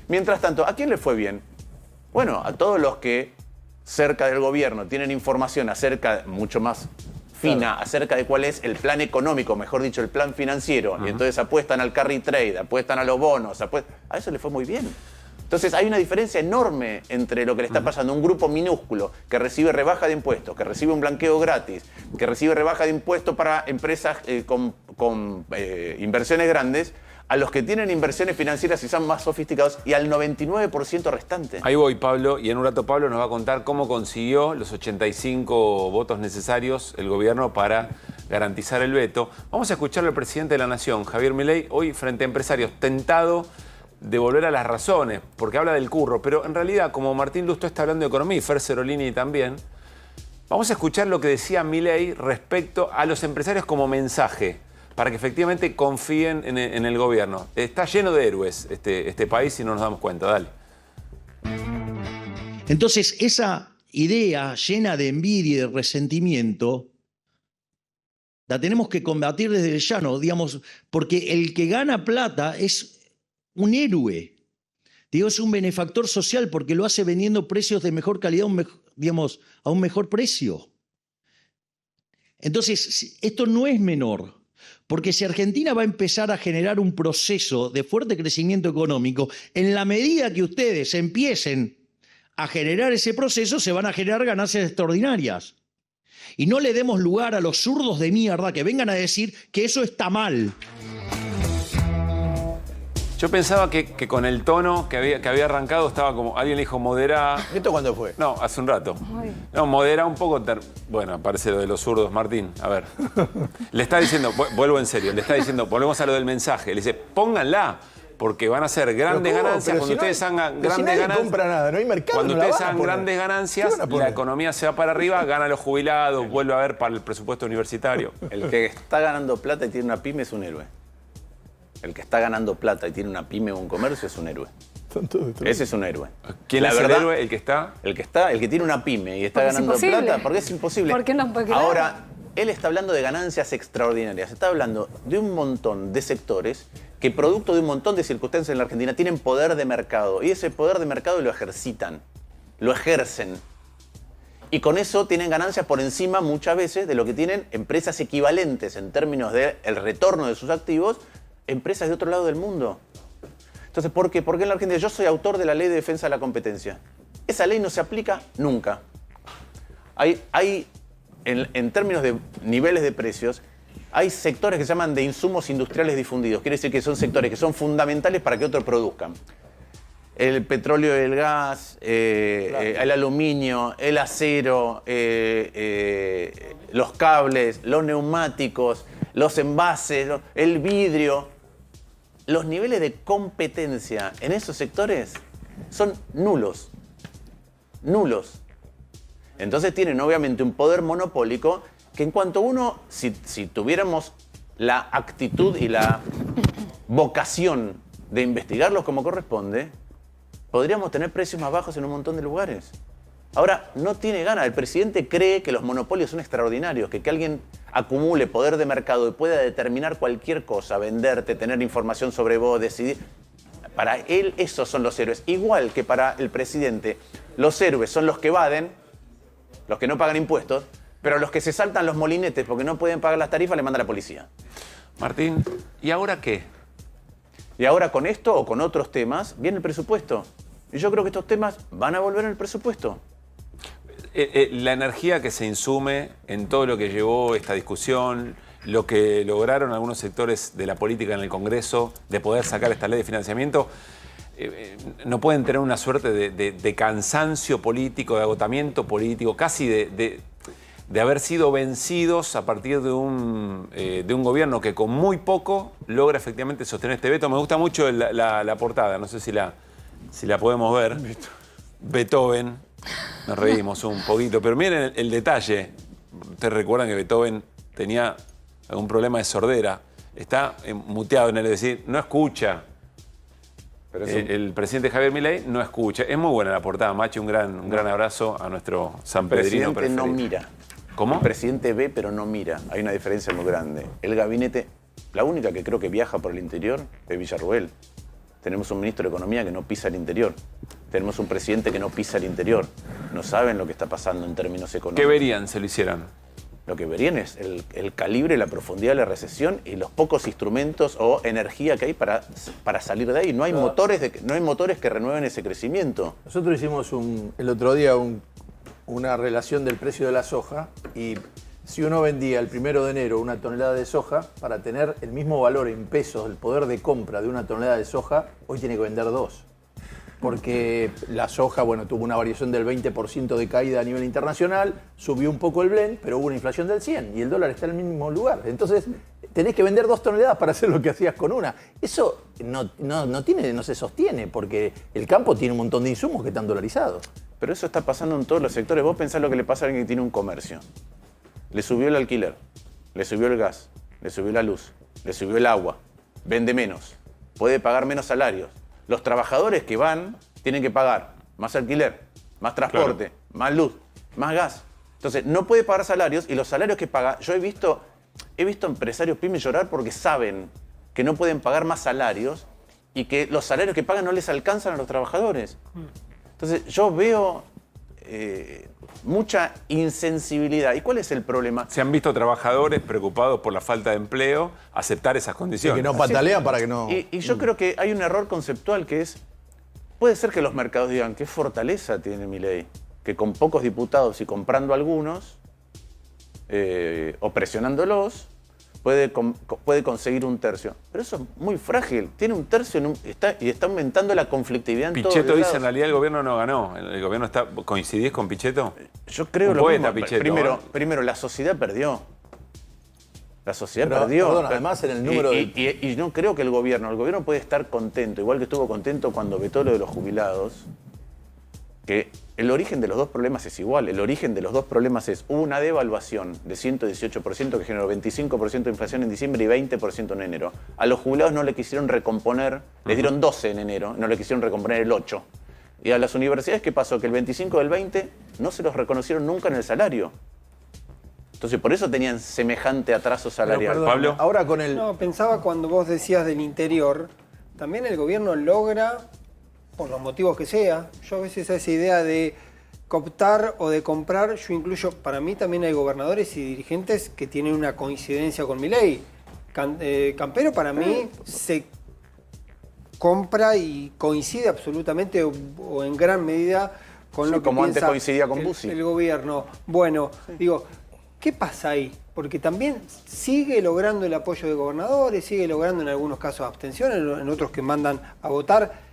Mientras tanto, ¿a quién le fue bien? Bueno, a todos los que cerca del gobierno tienen información acerca, mucho más fina, acerca de cuál es el plan económico, mejor dicho, el plan financiero, y entonces apuestan al carry trade, apuestan a los bonos, a eso le fue muy bien. Entonces hay una diferencia enorme entre lo que le está pasando a un grupo minúsculo que recibe rebaja de impuestos, que recibe un blanqueo gratis, que recibe rebaja de impuestos para empresas con inversiones grandes, a los que tienen inversiones financieras y son más sofisticados, y al 99% restante. Ahí voy, Pablo, y en un rato Pablo nos va a contar cómo consiguió los 85 votos necesarios el gobierno para garantizar el veto. Vamos a escuchar al presidente de la Nación, Javier Milei, hoy frente a empresarios, tentado de volver a las razones, porque habla del curro, pero en realidad, como Martín Lustó está hablando de economía y Fer Cerolini también, vamos a escuchar lo que decía Milei respecto a los empresarios como mensaje, para que efectivamente confíen en el gobierno. Está lleno de héroes este país y no nos damos cuenta. Dale. Entonces, esa idea llena de envidia y de resentimiento la tenemos que combatir desde el llano, digamos, porque el que gana plata es un héroe. Digo, es un benefactor social porque lo hace vendiendo precios de mejor calidad, a un mejor precio. Entonces, esto no es menor. Porque si Argentina va a empezar a generar un proceso de fuerte crecimiento económico, en la medida que ustedes empiecen a generar ese proceso, se van a generar ganancias extraordinarias. Y no le demos lugar a los zurdos de mierda que vengan a decir que eso está mal. Yo pensaba que con el tono que había arrancado estaba como, alguien le dijo modera. ¿Esto cuándo fue? No, hace un rato. No, modera un poco. Bueno, parece lo de los zurdos, Martín. A ver. Le está diciendo, vuelvo en serio, le está diciendo, volvemos a lo del mensaje. Le dice, pónganla, porque van a ser grandes ganancias. Cuando ustedes hagan grandes ganancias. Compra nada, no hay mercado. Cuando ustedes hagan grandes ganancias, la economía se va para arriba, gana los jubilados, vuelve a haber para el presupuesto universitario. El que está ganando plata y tiene una pyme es un héroe. El que está ganando plata y tiene una pyme o un comercio es un héroe. Ese es un héroe. ¿Quién es el héroe? ¿El que está? El que tiene una pyme y está ganando plata, porque es imposible. ¿Por qué no? Porque ahora, él está hablando de ganancias extraordinarias. Está hablando de un montón de sectores que, producto de un montón de circunstancias en la Argentina, tienen poder de mercado. Y ese poder de mercado lo ejercitan, lo ejercen. Y con eso tienen ganancias por encima, muchas veces, de lo que tienen empresas equivalentes en términos del retorno de sus activos, empresas de otro lado del mundo. Entonces, ¿por qué? Porque en la Argentina yo soy autor de la Ley de Defensa de la Competencia. Esa ley no se aplica nunca. Hay en términos de niveles de precios, hay sectores que se llaman de insumos industriales difundidos. Quiere decir que son sectores que son fundamentales para que otros produzcan. El petróleo y el gas, el aluminio, el acero, los cables, los neumáticos, los envases, el vidrio. Los niveles de competencia en esos sectores son nulos. Nulos. Entonces tienen obviamente un poder monopólico que en cuanto uno, si tuviéramos la actitud y la vocación de investigarlos como corresponde, podríamos tener precios más bajos en un montón de lugares. Ahora, no tiene ganas. El presidente cree que los monopolios son extraordinarios, que alguien acumule poder de mercado y pueda determinar cualquier cosa, venderte, tener información sobre vos, decidir. Para él esos son los héroes. Igual que para el presidente, los héroes son los que evaden, los que no pagan impuestos, pero los que se saltan los molinetes porque no pueden pagar las tarifas le manda la policía. Martín, ¿y ahora qué? Y ahora con esto o con otros temas viene el presupuesto. Y yo creo que estos temas van a volver en el presupuesto. La energía que se insume en todo lo que llevó esta discusión, lo que lograron algunos sectores de la política en el Congreso de poder sacar esta ley de financiamiento, no pueden tener una suerte de cansancio político, de agotamiento político, casi de haber sido vencidos a partir de un gobierno que con muy poco logra efectivamente sostener este veto. Me gusta mucho la portada, no sé si la podemos ver. Beethoven, nos reímos un poquito, pero miren el detalle. Ustedes recuerdan que Beethoven tenía algún problema de sordera. Está muteado en él, es decir, no escucha. Pero el presidente Javier Milei no escucha. Es muy buena la portada, Machi. Un gran abrazo a nuestro sanpedrino preferido. El presidente no mira. ¿Cómo? El presidente ve, pero no mira. Hay una diferencia muy grande. El gabinete, la única que creo que viaja por el interior es Villarruel. Tenemos un ministro de Economía que no pisa el interior. Tenemos un presidente que no pisa el interior. No saben lo que está pasando en términos económicos. ¿Qué verían si lo hicieran? Lo que verían es el calibre, la profundidad de la recesión y los pocos instrumentos o energía que hay para salir de ahí. No hay motores que renueven ese crecimiento. Nosotros hicimos el otro día una relación del precio de la soja y si uno vendía el 1 de enero una tonelada de soja, para tener el mismo valor en pesos, el poder de compra de una tonelada de soja, hoy tiene que vender 2. Porque la soja, bueno, tuvo una variación del 20% de caída a nivel internacional, subió un poco el blend, pero hubo una inflación del 100% y el dólar está en el mismo lugar. Entonces, tenés que vender 2 toneladas para hacer lo que hacías con una. Eso no se sostiene, porque el campo tiene un montón de insumos que están dolarizados. Pero eso está pasando en todos los sectores. Vos pensás lo que le pasa a alguien que tiene un comercio. Le subió el alquiler, le subió el gas, le subió la luz, le subió el agua, vende menos, puede pagar menos salarios. Los trabajadores que van tienen que pagar más alquiler, más transporte, claro, más luz, más gas. Entonces no puede pagar salarios y los salarios que paga, yo he visto empresarios pymes llorar porque saben que no pueden pagar más salarios y que los salarios que pagan no les alcanzan a los trabajadores. Entonces yo veo mucha insensibilidad. ¿Y cuál es el problema? Se han visto trabajadores preocupados por la falta de empleo aceptar esas condiciones. Y que no patalean para que no... Y yo creo que hay un error conceptual que es, puede ser que los mercados digan, ¿qué fortaleza tiene Milei? Que con pocos diputados y comprando algunos, o presionándolos, puede conseguir un tercio. Pero eso es muy frágil. Tiene un tercio y está aumentando la conflictividad en todos los Pichetto dice, lados. en realidad el gobierno no ganó. ¿El gobierno está... ¿Coincidís con Pichetto? Yo creo lo mismo. Primero, la sociedad perdió. La sociedad perdió. Perdón, además en el número y no creo que el gobierno puede estar contento, igual que estuvo contento cuando vetó lo de los jubilados, que el origen de los dos problemas es igual. El origen de los dos problemas es una devaluación de 118% que generó 25% de inflación en diciembre y 20% en enero. A los jubilados no le quisieron recomponer, les dieron 12 en enero, no le quisieron recomponer el 8. Y a las universidades, ¿qué pasó? Que el 25 del 20 no se los reconocieron nunca en el salario. Entonces, por eso tenían semejante atraso salarial. Perdón, Pablo. Ahora con el... No, pensaba cuando vos decías del interior, también el gobierno logra, por los motivos que sea, yo a veces esa idea de cooptar o de comprar, yo incluyo, para mí también hay gobernadores y dirigentes que tienen una coincidencia con Milei. Campero para mí se compra y coincide absolutamente o en gran medida con lo que como piensa antes coincidía con Bussi. el gobierno. Bueno, digo, ¿qué pasa ahí? Porque también sigue logrando el apoyo de gobernadores, sigue logrando en algunos casos abstención, en otros que mandan a votar.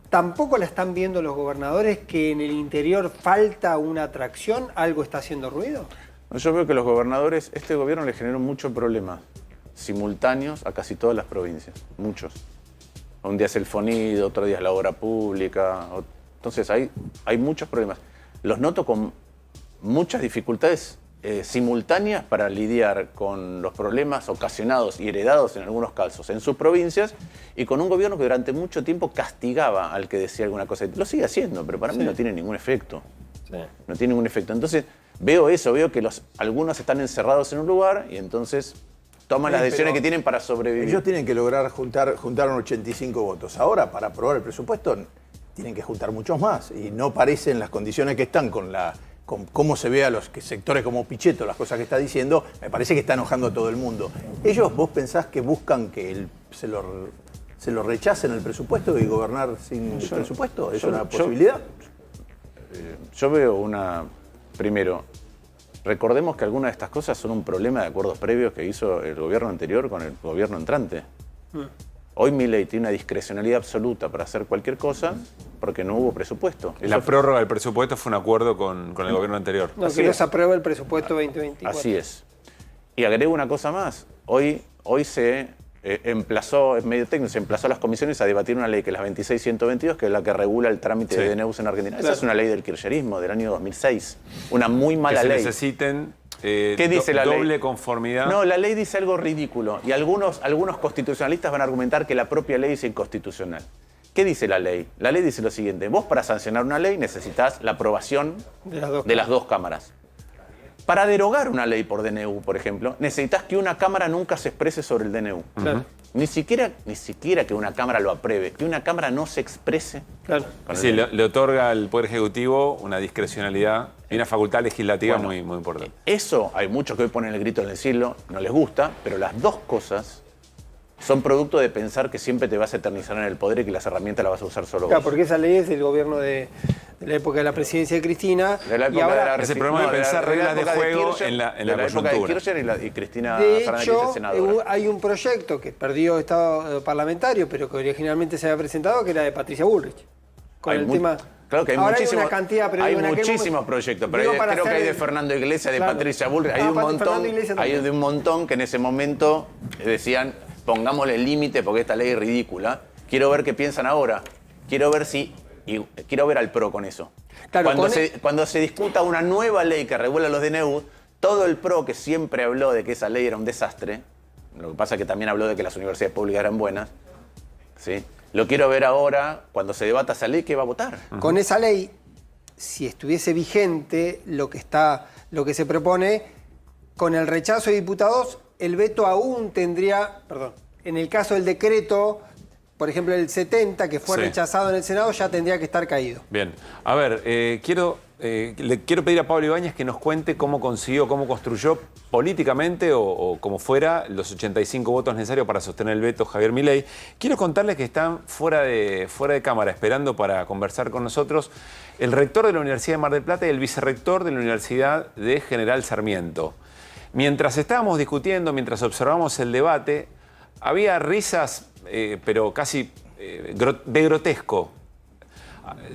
¿Tampoco la están viendo los gobernadores que en el interior falta una atracción? ¿Algo está haciendo ruido? Yo veo que los gobernadores, este gobierno le generó muchos problemas simultáneos a casi todas las provincias, muchos. Un día es el Fonido, otro día es la obra pública. Entonces hay muchos problemas. Los noto con muchas dificultades simultáneas para lidiar con los problemas ocasionados y heredados en algunos casos en sus provincias y con un gobierno que durante mucho tiempo castigaba al que decía alguna cosa. Lo sigue haciendo, pero para mí no tiene ningún efecto. No tiene ningún efecto. Entonces, Veo eso, veo que algunos están encerrados en un lugar y entonces toman las decisiones que tienen para sobrevivir. Ellos tienen que lograr juntaron 85 votos. Ahora, para aprobar el presupuesto, tienen que juntar muchos más. Y no parecen las condiciones que están con cómo se ve a los sectores como Pichetto, las cosas que está diciendo, me parece que está enojando a todo el mundo. Ellos, ¿vos pensás que buscan que se lo rechacen el presupuesto y gobernar sin presupuesto? ¿Es una posibilidad? Yo veo primero, recordemos que algunas de estas cosas son un problema de acuerdos previos que hizo el gobierno anterior con el gobierno entrante. Hoy Milei tiene una discrecionalidad absoluta para hacer cualquier cosa porque no hubo presupuesto. La prórroga del presupuesto fue un acuerdo con el gobierno anterior. No, que no se aprueba el presupuesto 2024. Así es. Y agrego una cosa más. Hoy se emplazó, es medio técnico, se emplazó a las comisiones a debatir una ley que es la 26.122, que es la que regula el trámite de DNUs en Argentina. Claro. Esa es una ley del kirchnerismo del año 2006. Una muy mala ley. Que se necesiten ¿qué dice la ley? Doble conformidad. No, la ley dice algo ridículo. Y algunos constitucionalistas van a argumentar que la propia ley es inconstitucional. ¿Qué dice la ley? La ley dice lo siguiente. Vos para sancionar una ley necesitas la aprobación de las dos cámaras. Para derogar una ley por DNU, por ejemplo, necesitas que una cámara nunca se exprese sobre el DNU. Claro. Ni siquiera que una cámara lo apruebe, que una cámara no se exprese. Claro. Sí, le otorga al Poder Ejecutivo una discrecionalidad y una facultad legislativa muy importante. Eso, hay muchos que hoy ponen el grito en el cielo, no les gusta, pero las dos cosas son producto de pensar que siempre te vas a eternizar en el poder y que las herramientas las vas a usar solo vos. Porque esa ley es del gobierno de la época de la presidencia de Cristina. De la época de es el problema de pensar reglas de juego en la época de Kirchner y Cristina Fernández de senadora. Hay un proyecto que perdió estado parlamentario, pero que originalmente se había presentado, que era de Patricia Bullrich. Con el tema... Claro que hay ahora muchísimos, hay una cantidad, pero hay muchísimos proyectos, pero creo que hay de Fernando Iglesias, de Patricia Bullrich, hay de un montón que en ese momento decían, pongámosle el límite porque esta ley es ridícula. Quiero ver qué piensan ahora. Quiero ver al PRO con eso. Claro, cuando se discuta una nueva ley que regula los DNU, todo el PRO que siempre habló de que esa ley era un desastre, lo que pasa es que también habló de que las universidades públicas eran buenas, ¿sí? Lo quiero ver ahora, cuando se debata esa ley, ¿qué va a votar? Con esa ley, si estuviese vigente lo que se propone, con el rechazo de diputados, el veto aún tendría, en el caso del decreto, por ejemplo el 70, que fue rechazado en el Senado, ya tendría que estar caído. Bien, a ver, le quiero pedir a Pablo Ibáñez que nos cuente cómo consiguió, cómo construyó políticamente o como fuera los 85 votos necesarios para sostener el veto Javier Milei. Quiero contarles que están fuera de cámara esperando para conversar con nosotros el rector de la Universidad de Mar del Plata y el vicerrector de la Universidad de General Sarmiento. Mientras estábamos discutiendo, mientras observamos el debate, había risas, pero casi de grotesco.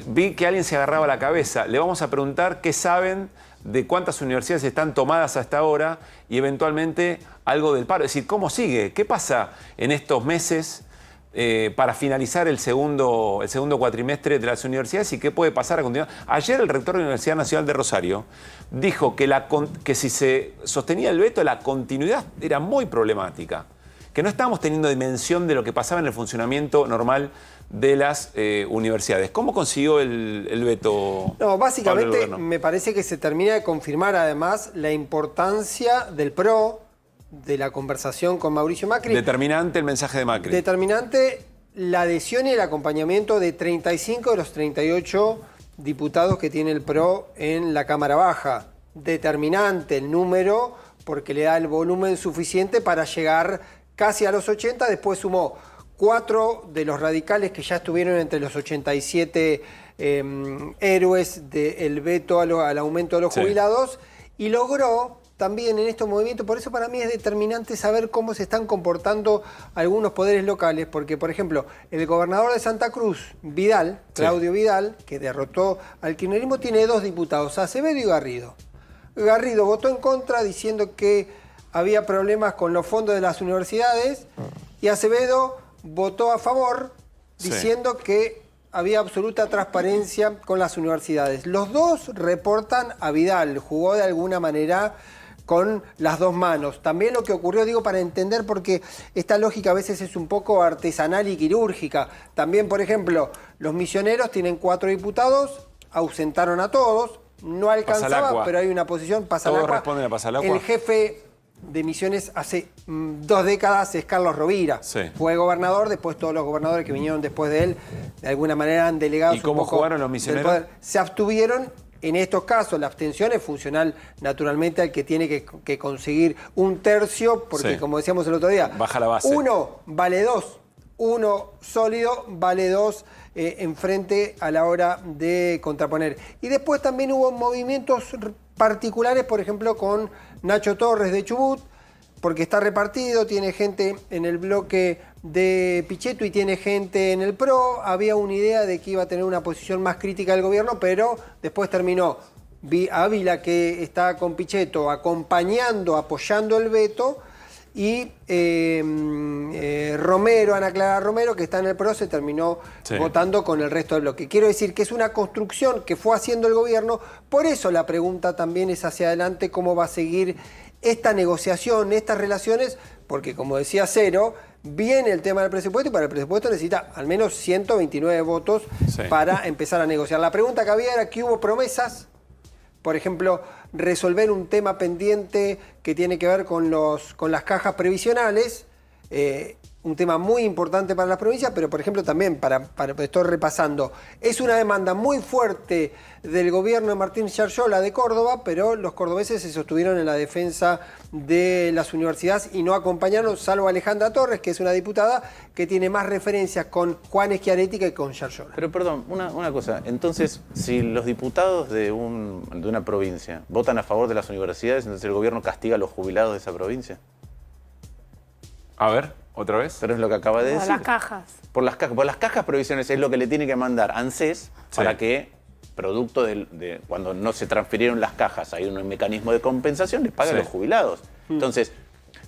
Vi que alguien se agarraba la cabeza. Le vamos a preguntar qué saben de cuántas universidades están tomadas hasta ahora y eventualmente algo del paro. Es decir, ¿cómo sigue? ¿Qué pasa en estos meses para finalizar el segundo cuatrimestre de las universidades y qué puede pasar a continuación? Ayer el rector de la Universidad Nacional de Rosario dijo que si se sostenía el veto, la continuidad era muy problemática, que no estábamos teniendo dimensión de lo que pasaba en el funcionamiento normal de las universidades. ¿Cómo consiguió el veto? No, básicamente me parece que se termina de confirmar además la importancia del PRO, de la conversación con Mauricio Macri. Determinante el mensaje de Macri. Determinante la adhesión y el acompañamiento de 35 de los 38 diputados que tiene el PRO en la Cámara Baja. Determinante el número porque le da el volumen suficiente para llegar casi a los 80. Después sumó 4 de los radicales que ya estuvieron entre los 87 héroes del veto al aumento de los jubilados y logró también en estos movimientos, por eso para mí es determinante saber cómo se están comportando algunos poderes locales, porque por ejemplo, el gobernador de Santa Cruz, Vidal, Claudio Vidal, que derrotó al kirchnerismo, tiene 2 diputados, Acevedo y Garrido. Garrido votó en contra diciendo que había problemas con los fondos de las universidades y Acevedo votó a favor diciendo que había absoluta transparencia con las universidades. Los dos reportan a Vidal, jugó de alguna manera con las dos manos. También lo que ocurrió, digo, para entender, porque esta lógica a veces es un poco artesanal y quirúrgica. También, por ejemplo, los misioneros tienen 4 diputados, ausentaron a todos, no alcanzaba, Pasalacqua. pero hay una posición, Todos Pasalacqua. responden a Pasalacqua. El jefe de Misiones hace 2 décadas es Carlos Rovira. Sí. Fue gobernador, después todos los gobernadores que vinieron después de él, de alguna manera han delegado. ¿Y cómo jugaron los misioneros? Se abstuvieron. En estos casos, la abstención es funcional naturalmente al que tiene que conseguir 1/3, porque Sí. como decíamos el otro día, Baja la base. 1 vale 2. 1 sólido vale 2 en frente a la hora de contraponer. Y después también hubo movimientos particulares, por ejemplo, con Nacho Torres de Chubut, porque está repartido, tiene gente en el bloque de Pichetto y tiene gente en el PRO. Había una idea de que iba a tener una posición más crítica del gobierno, pero después terminó Ávila, que está con Pichetto, acompañando, apoyando el veto, y Romero, Ana Clara Romero, que está en el PRO, se terminó votando con el resto del bloque. Quiero decir que es una construcción que fue haciendo el gobierno, por eso la pregunta también es hacia adelante cómo va a seguir esta negociación, estas relaciones, porque como decía Cero, viene el tema del presupuesto y para el presupuesto necesita al menos 129 votos para empezar a negociar. La pregunta que había era que hubo promesas, por ejemplo, resolver un tema pendiente que tiene que ver con las cajas previsionales, un tema muy importante para las provincias, pero por ejemplo también, estoy repasando, es una demanda muy fuerte del gobierno de Martín Sciarciola de Córdoba, pero los cordobeses se sostuvieron en la defensa de las universidades y no acompañaron, salvo Alejandra Torres, que es una diputada que tiene más referencias con Juan Schiaretti que con Sciarciola. Pero perdón, una cosa. Entonces, si los diputados de una provincia votan a favor de las universidades, entonces el gobierno castiga a los jubilados de esa provincia. A ver, ¿otra vez? Pero es lo que acaba de decir. Las cajas. Por las cajas provisionales es lo que le tiene que mandar ANSES para que, producto de cuando no se transfirieron las cajas, hay un mecanismo de compensación, les pagan a los jubilados. Entonces,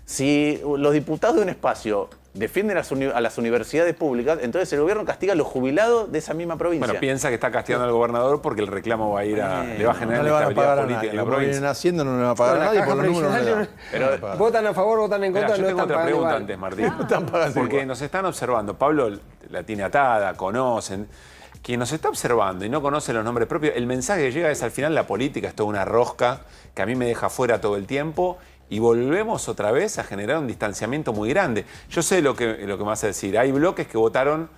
si los diputados de un espacio defienden a las universidades públicas, entonces el gobierno castiga a los jubilados de esa misma provincia. Bueno, piensa que está castigando al gobernador porque el reclamo va a ir le va a generar no le van a estabilidad pagar a política nadie. en la Como provincia. vienen haciendo, no le van a pagar a nadie por los números. Pero votan a favor, votan en contra, Yo no tengo están otra pagando pregunta igual. antes, Martín. Porque nos están observando. Pablo la tiene atada, conocen. Quien nos está observando y no conoce los nombres propios, el mensaje que llega es al final la política es toda una rosca que a mí me deja fuera todo el tiempo y volvemos otra vez a generar un distanciamiento muy grande. Yo sé lo que me vas a decir. Hay bloques que votaron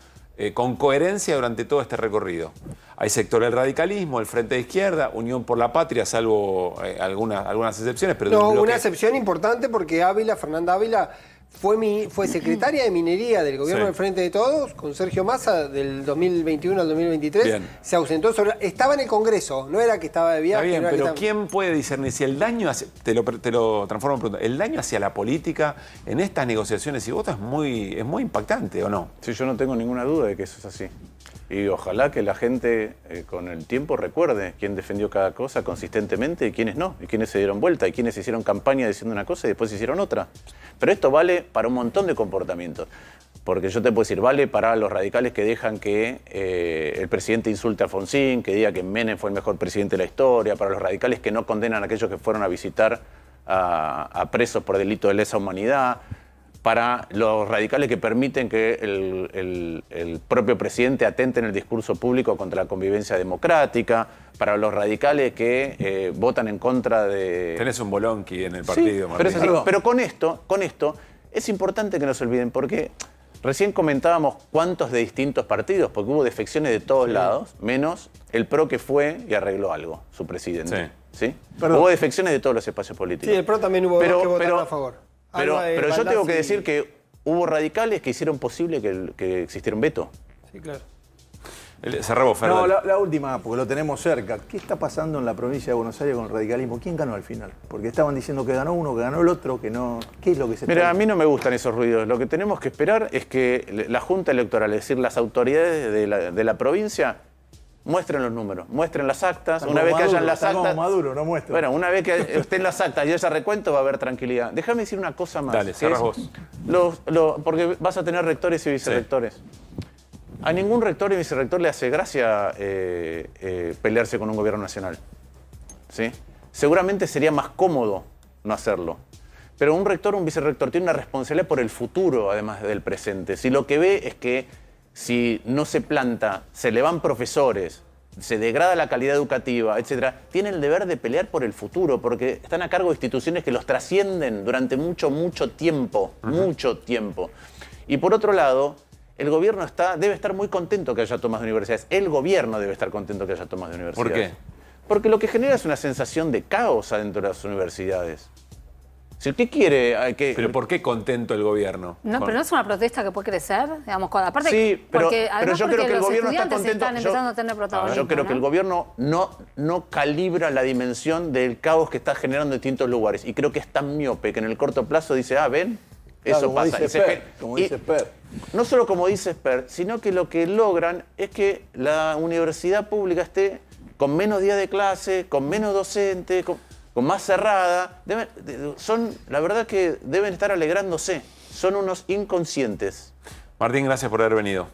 con coherencia durante todo este recorrido. Hay sector del radicalismo, el Frente de Izquierda, Unión por la Patria, salvo algunas excepciones. Pero No, una excepción importante porque Fernanda Ávila, fue secretaria de Minería del gobierno del Frente de Todos, con Sergio Massa, del 2021 al 2023. Bien. Se ausentó, estaba en el Congreso, no era que estaba de viaje. Está bien, no era pero que ¿quién puede discernir si el daño hacia, te lo transformo en pregunta, el daño hacia la política en estas negociaciones y votos es muy impactante, ¿o no? Sí, yo no tengo ninguna duda de que eso es así. Y ojalá que la gente con el tiempo recuerde quién defendió cada cosa consistentemente y quiénes no, y quiénes se dieron vuelta, y quiénes hicieron campaña diciendo una cosa y después hicieron otra. Pero esto vale para un montón de comportamientos. Porque yo te puedo decir, vale para los radicales que dejan que el presidente insulte a Alfonsín, que diga que Menem fue el mejor presidente de la historia, para los radicales que no condenan a aquellos que fueron a visitar a presos por delito de lesa humanidad, para los radicales que permiten que el propio presidente atente en el discurso público contra la convivencia democrática, para los radicales que votan en contra de... Tenés un bolonqui en el partido, sí, Martín. pero con esto es importante que no se olviden, porque recién comentábamos cuántos de distintos partidos, porque hubo defecciones de todos lados, menos el PRO que fue y arregló algo, su presidente. ¿Sí? Hubo defecciones de todos los espacios políticos. Sí, el PRO también hubo dos que votaron a favor. Pero yo tengo que decir que hubo radicales que hicieron posible que existiera un veto. Sí, claro. Cerramos, Fernando. No, la última, porque lo tenemos cerca. ¿Qué está pasando en la provincia de Buenos Aires con el radicalismo? ¿Quién ganó al final? Porque estaban diciendo que ganó uno, que ganó el otro, que no... ¿Qué es lo que se Mira, a mí no me gustan esos ruidos. Lo que tenemos que esperar es que la Junta Electoral, es decir, las autoridades de la provincia, muestren los números, muestren las actas. Una vez que hayan las actas... como Maduro, no muestran. Bueno, una vez que estén las actas y haya recuento, va a haber tranquilidad. Déjame decir una cosa más. Dale, cerrás vos. Porque vas a tener rectores y vicerrectores. A ningún rector y vicerrector le hace gracia pelearse con un gobierno nacional. ¿Sí? Seguramente sería más cómodo no hacerlo. Pero un rector o un vicerrector tiene una responsabilidad por el futuro, además del presente. Si lo que ve es que si no se planta, se le van profesores se degrada la calidad educativa, etcétera, tienen el deber de pelear por el futuro, porque están a cargo de instituciones que los trascienden durante mucho tiempo, mucho tiempo. Y por otro lado, el gobierno debe estar muy contento que haya tomas de universidades. El gobierno debe estar contento que haya tomas de universidades. ¿Por qué? Porque lo que genera es una sensación de caos adentro de las universidades. Si usted quiere que... ¿Pero por qué contento el gobierno? No, pero no es una protesta que puede crecer, digamos, aparte, sí, pero yo creo que el los gobierno está estudiantes contento. están empezando a tener protagonismo. Yo creo que el gobierno no calibra la dimensión del caos que está generando en distintos lugares. Y creo que es tan miope que en el corto plazo dice, ven, eso como pasa. Dice Per. No solo como dice Per, sino que lo que logran es que la universidad pública esté con menos días de clase, con menos docentes, con más cerrada. La verdad que deben estar alegrándose. Son unos inconscientes. Martín, gracias por haber venido.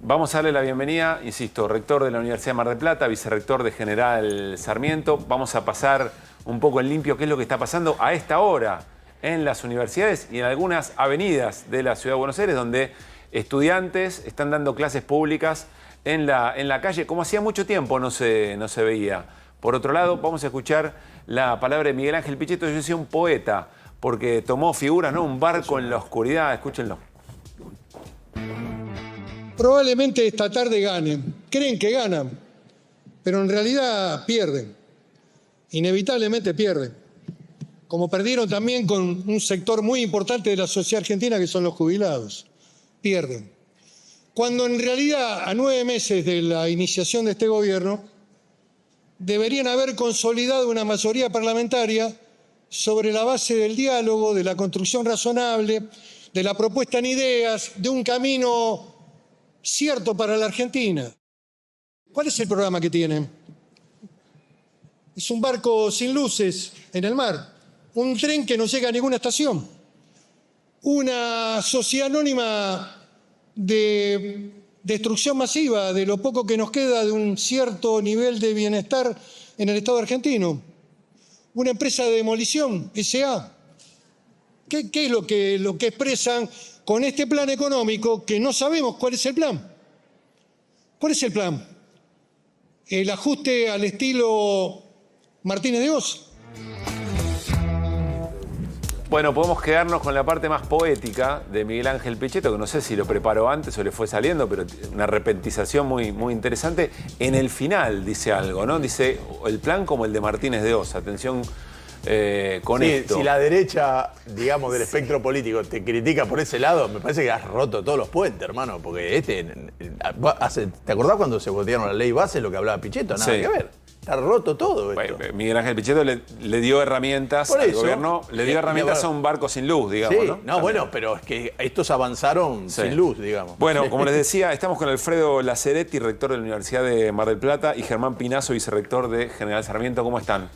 Vamos a darle la bienvenida, insisto, rector de la Universidad de Mar del Plata, vicerrector de General Sarmiento. Vamos a pasar un poco en limpio qué es lo que está pasando a esta hora en las universidades y en algunas avenidas de la Ciudad de Buenos Aires, donde estudiantes están dando clases públicas en la calle, como hacía mucho tiempo no se veía. Por otro lado, vamos a escuchar la palabra de Miguel Ángel Pichetto. Yo soy un poeta, porque tomó figuras, ¿no? Un barco en la oscuridad. Escúchenlo. Probablemente esta tarde ganen. Creen que ganan, pero en realidad pierden. Inevitablemente pierden. Como perdieron también con un sector muy importante de la sociedad argentina, que son los jubilados. Pierden. Cuando en realidad, a 9 meses de la iniciación de este gobierno, deberían haber consolidado una mayoría parlamentaria sobre la base del diálogo, de la construcción razonable, de la propuesta en ideas, de un camino cierto para la Argentina. ¿Cuál es el programa que tienen? Es un barco sin luces en el mar, un tren que no llega a ninguna estación, una sociedad anónima de destrucción masiva de lo poco que nos queda de un cierto nivel de bienestar en el Estado argentino. Una empresa de demolición, S.A. ¿Qué es lo que expresan con este plan económico que no sabemos cuál es el plan? ¿Cuál es el plan? ¿El ajuste al estilo Martínez de Oz? Bueno, podemos quedarnos con la parte más poética de Miguel Ángel Pichetto, que no sé si lo preparó antes o le fue saliendo, pero una repentización muy interesante. En el final dice algo, ¿no? Dice, el plan como el de Martínez de Oz. Atención con esto. Si la derecha, digamos, del espectro político te critica por ese lado, me parece que has roto todos los puentes, hermano, porque ¿te acordás cuando se votaron la ley base, lo que hablaba Pichetto? Nada que ver. Está roto todo esto. Bueno, Miguel Ángel Pichetto le dio herramientas al gobierno, le dio herramientas a un barco sin luz, digamos, sí, ¿no? No, bueno, pero es que estos avanzaron sin luz, digamos. Bueno, como les decía, estamos con Alfredo Laceretti, rector de la Universidad de Mar del Plata, y Germán Pinazo, vicerrector de General Sarmiento. ¿Cómo están?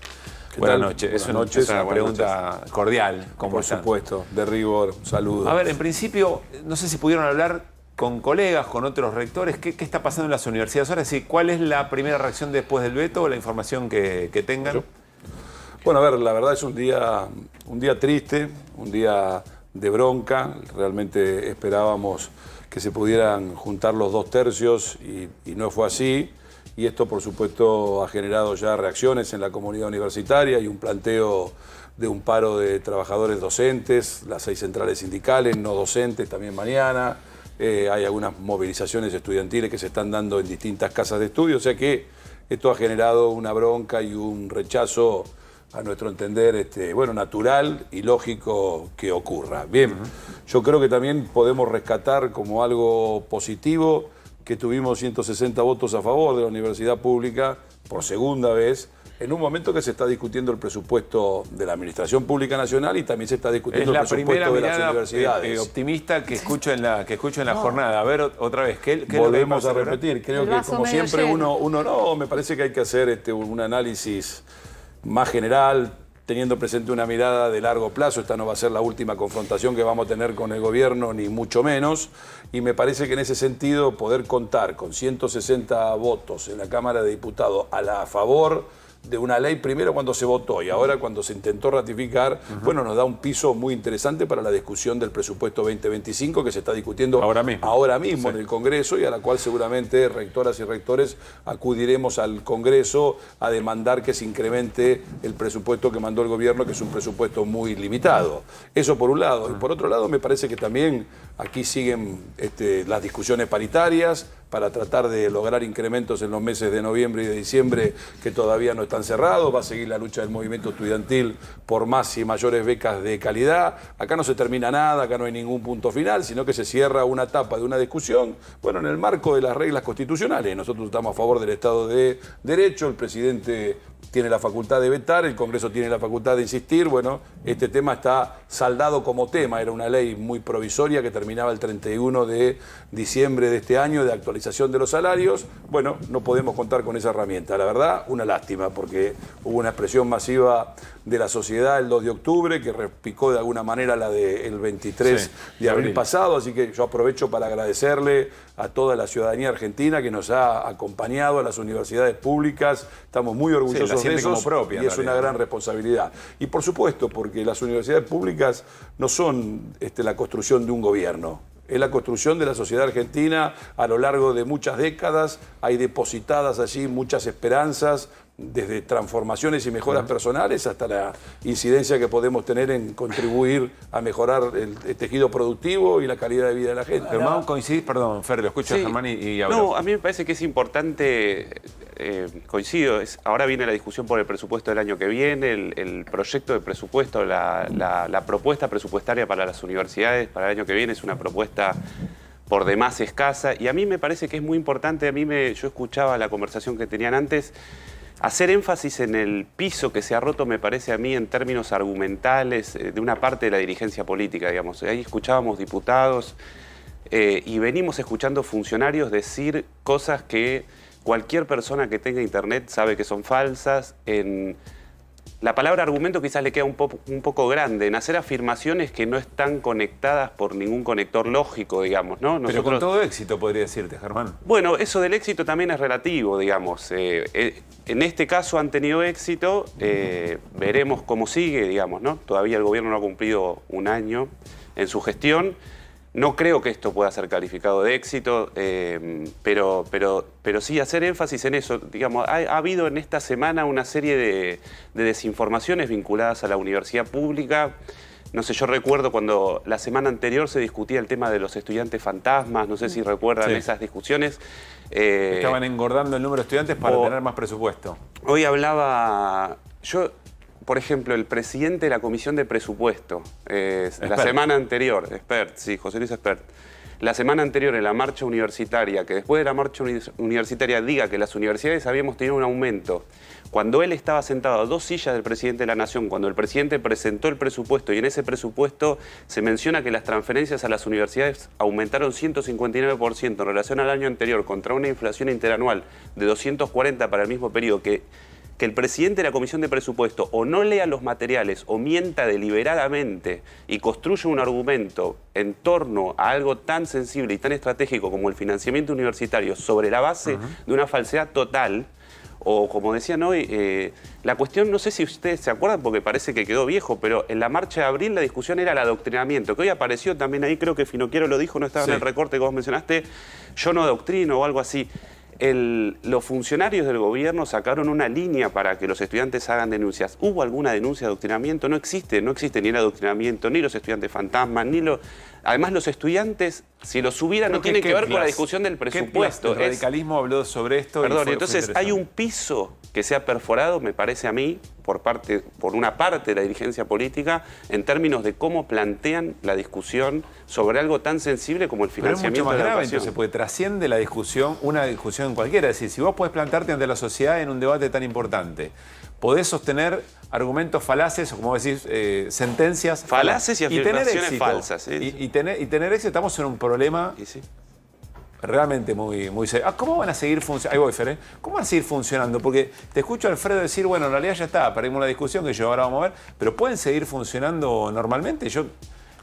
Buenas noches. Es una pregunta cordial. Por supuesto, de rigor, saludos. A ver, en principio, no sé si pudieron hablar con colegas, con otros rectores, ¿qué está pasando en las universidades ahora? Sí, ¿cuál es la primera reacción después del veto o la información que tengan? Bueno, a ver, la verdad es un día triste, un día de bronca. Realmente esperábamos que se pudieran juntar los 2 tercios y no fue así. Y esto, por supuesto, ha generado ya reacciones en la comunidad universitaria y un planteo de un paro de trabajadores docentes, las 6 centrales sindicales, no docentes también mañana. Hay algunas movilizaciones estudiantiles que se están dando en distintas casas de estudio, o sea que esto ha generado una bronca y un rechazo, a nuestro entender, natural y lógico que ocurra. Bien, yo creo que también podemos rescatar como algo positivo que tuvimos 160 votos a favor de la universidad pública por segunda vez, en un momento que se está discutiendo el presupuesto de la Administración Pública Nacional y también se está discutiendo el presupuesto de las universidades. Optimista que escucho en la jornada. A ver, otra vez, ¿qué volvemos a repetir? Creo que como siempre me parece que hay que hacer un análisis más general, teniendo presente una mirada de largo plazo. Esta no va a ser la última confrontación que vamos a tener con el gobierno, ni mucho menos. Y me parece que en ese sentido poder contar con 160 votos en la Cámara de Diputados a favor de una ley primero cuando se votó y ahora cuando se intentó ratificar, bueno, nos da un piso muy interesante para la discusión del presupuesto 2025 que se está discutiendo ahora mismo en el Congreso y a la cual seguramente rectoras y rectores acudiremos al Congreso a demandar que se incremente el presupuesto que mandó el gobierno, que es un presupuesto muy limitado. Eso por un lado. Y por otro lado, me parece que también aquí siguen las discusiones paritarias para tratar de lograr incrementos en los meses de noviembre y de diciembre que todavía no están cerrados. Va a seguir la lucha del movimiento estudiantil por más y mayores becas de calidad. Acá no se termina nada, acá no hay ningún punto final, sino que se cierra una etapa de una discusión, bueno, en el marco de las reglas constitucionales. Nosotros estamos a favor del Estado de Derecho, el presidente tiene la facultad de vetar, el Congreso tiene la facultad de insistir. Bueno, este tema está saldado como tema, era una ley muy provisoria que terminaba el 31 de diciembre de este año de actualización de los salarios. Bueno, no podemos contar con esa herramienta. La verdad, una lástima, porque hubo una expresión masiva de la sociedad el 2 de octubre que replicó de alguna manera la del 23 de abril pasado, así que yo aprovecho para agradecerle a toda la ciudadanía argentina que nos ha acompañado, a las universidades públicas. Estamos muy orgullosos de eso y es una gran responsabilidad. Y por supuesto, porque las universidades públicas no son la construcción de un gobierno. Es la construcción de la sociedad argentina a lo largo de muchas décadas. Hay depositadas allí muchas esperanzas, desde transformaciones y mejoras personales hasta la incidencia que podemos tener en contribuir a mejorar el tejido productivo y la calidad de vida de la gente. Germán, coincidís, perdón, Fer, lo escucho a Germán y hablo. No, a mí me parece que es importante, coincido, ahora viene la discusión por el presupuesto del año que viene, el proyecto de presupuesto, la propuesta presupuestaria para las universidades para el año que viene es una propuesta por demás escasa, y a mí me parece que es muy importante, yo escuchaba la conversación que tenían antes, hacer énfasis en el piso que se ha roto, me parece a mí, en términos argumentales, de una parte de la dirigencia política, digamos. Ahí escuchábamos diputados y venimos escuchando funcionarios decir cosas que cualquier persona que tenga internet sabe que son falsas. La palabra argumento quizás le queda un poco grande, en hacer afirmaciones que no están conectadas por ningún conector lógico, digamos, ¿no? Pero con todo éxito, podría decirte, Germán. Bueno, eso del éxito también es relativo, digamos. En este caso han tenido éxito, veremos cómo sigue, digamos, ¿no? Todavía el gobierno no ha cumplido un año en su gestión. No creo que esto pueda ser calificado de éxito, pero sí hacer énfasis en eso. Digamos, ha habido en esta semana una serie de desinformaciones vinculadas a la universidad pública. No sé, yo recuerdo cuando la semana anterior se discutía el tema de los estudiantes fantasmas, no sé si recuerdan esas discusiones. Estaban engordando el número de estudiantes para tener más presupuesto. Hoy hablaba... Por ejemplo, el presidente de la Comisión de Presupuesto, la semana anterior, José Luis Espert, la semana anterior en la marcha universitaria, que después de la marcha universitaria diga que las universidades habíamos tenido un aumento, cuando él estaba sentado a 2 sillas del presidente de la Nación, cuando el presidente presentó el presupuesto y en ese presupuesto se menciona que las transferencias a las universidades aumentaron 159% en relación al año anterior contra una inflación interanual de 240 para el mismo periodo, que el presidente de la Comisión de Presupuesto o no lea los materiales o mienta deliberadamente y construya un argumento en torno a algo tan sensible y tan estratégico como el financiamiento universitario sobre la base de una falsedad total, o como decían hoy, la cuestión, no sé si ustedes se acuerdan porque parece que quedó viejo, pero en la marcha de abril la discusión era el adoctrinamiento, que hoy apareció también ahí, creo que Finocchiaro lo dijo, no estaba en el recorte que vos mencionaste, yo no adoctrino o algo así. Los funcionarios del gobierno sacaron una línea para que los estudiantes hagan denuncias. ¿Hubo alguna denuncia de adoctrinamiento? No existe ni el adoctrinamiento, ni los estudiantes fantasmas, ni los... Además, los estudiantes, si los hubieran, no tienen que ver con la discusión del presupuesto. El radicalismo habló sobre esto. Perdón, entonces hay un piso que se ha perforado, me parece a mí, por una parte de la dirigencia política, en términos de cómo plantean la discusión sobre algo tan sensible como el financiamiento de la educación. Entonces, porque trasciende la discusión, una discusión cualquiera. Es decir, si vos podés plantarte ante la sociedad en un debate tan importante, podés sostener argumentos falaces, o como decís, sentencias falaces y afirmaciones falsas. Y tener éxito, estamos en un problema realmente muy serio. ¿Cómo van a seguir funcionando? Ahí voy, Fer, ¿Cómo van a seguir funcionando? Porque te escucho a Alfredo decir, bueno, en realidad ya está, perdimos la discusión que yo ahora vamos a ver, pero ¿pueden seguir funcionando normalmente?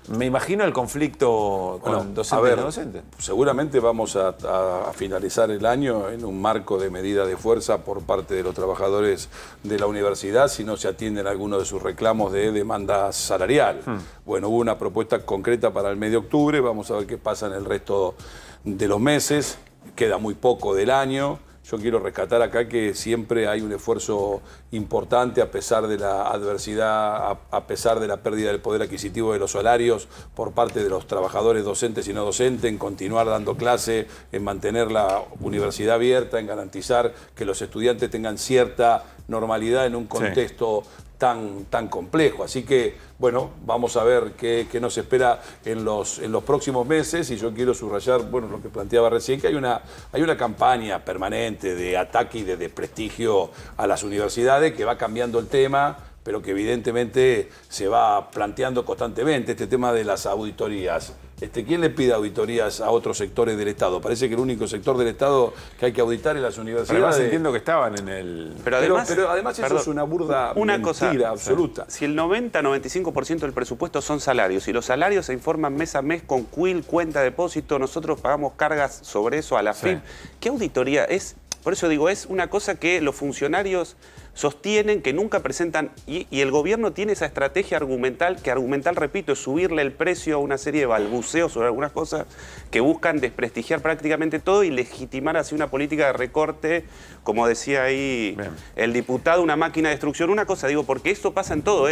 Me imagino el conflicto con docentes y no docentes. Seguramente vamos a finalizar el año en un marco de medida de fuerza por parte de los trabajadores de la universidad si no se atienden algunos de sus reclamos de demanda salarial. Bueno, hubo una propuesta concreta para el mes de octubre, vamos a ver qué pasa en el resto de los meses, queda muy poco del año. Yo quiero rescatar acá que siempre hay un esfuerzo importante a pesar de la adversidad, a pesar de la pérdida del poder adquisitivo de los salarios por parte de los trabajadores docentes y no docentes, en continuar dando clase, en mantener la universidad abierta, en garantizar que los estudiantes tengan cierta normalidad en un contexto tan complejo. Así que, bueno, vamos a ver qué nos espera en los próximos meses, y yo quiero subrayar, bueno, lo que planteaba recién, que hay una campaña permanente de ataque y de desprestigio a las universidades que va cambiando el tema, pero que evidentemente se va planteando constantemente, este tema de las auditorías. ¿Quién le pide auditorías a otros sectores del Estado? Parece que el único sector del Estado que hay que auditar es las universidades. Además entiendo que estaban en el... Pero además eso perdón, es una burda mentira absoluta. Si el 90-95% del presupuesto son salarios y los salarios se informan mes a mes con CUIL, cuenta de depósito, nosotros pagamos cargas sobre eso a la FIP. ¿Qué auditoría es? Por eso digo, es una cosa que los funcionarios sostienen, que nunca presentan, y el gobierno tiene esa estrategia argumental, que argumental, repito, es subirle el precio a una serie de balbuceos sobre algunas cosas que buscan desprestigiar prácticamente todo y legitimar así una política de recorte, como decía ahí el diputado, una máquina de destrucción. Una cosa, digo, porque esto pasa en todo,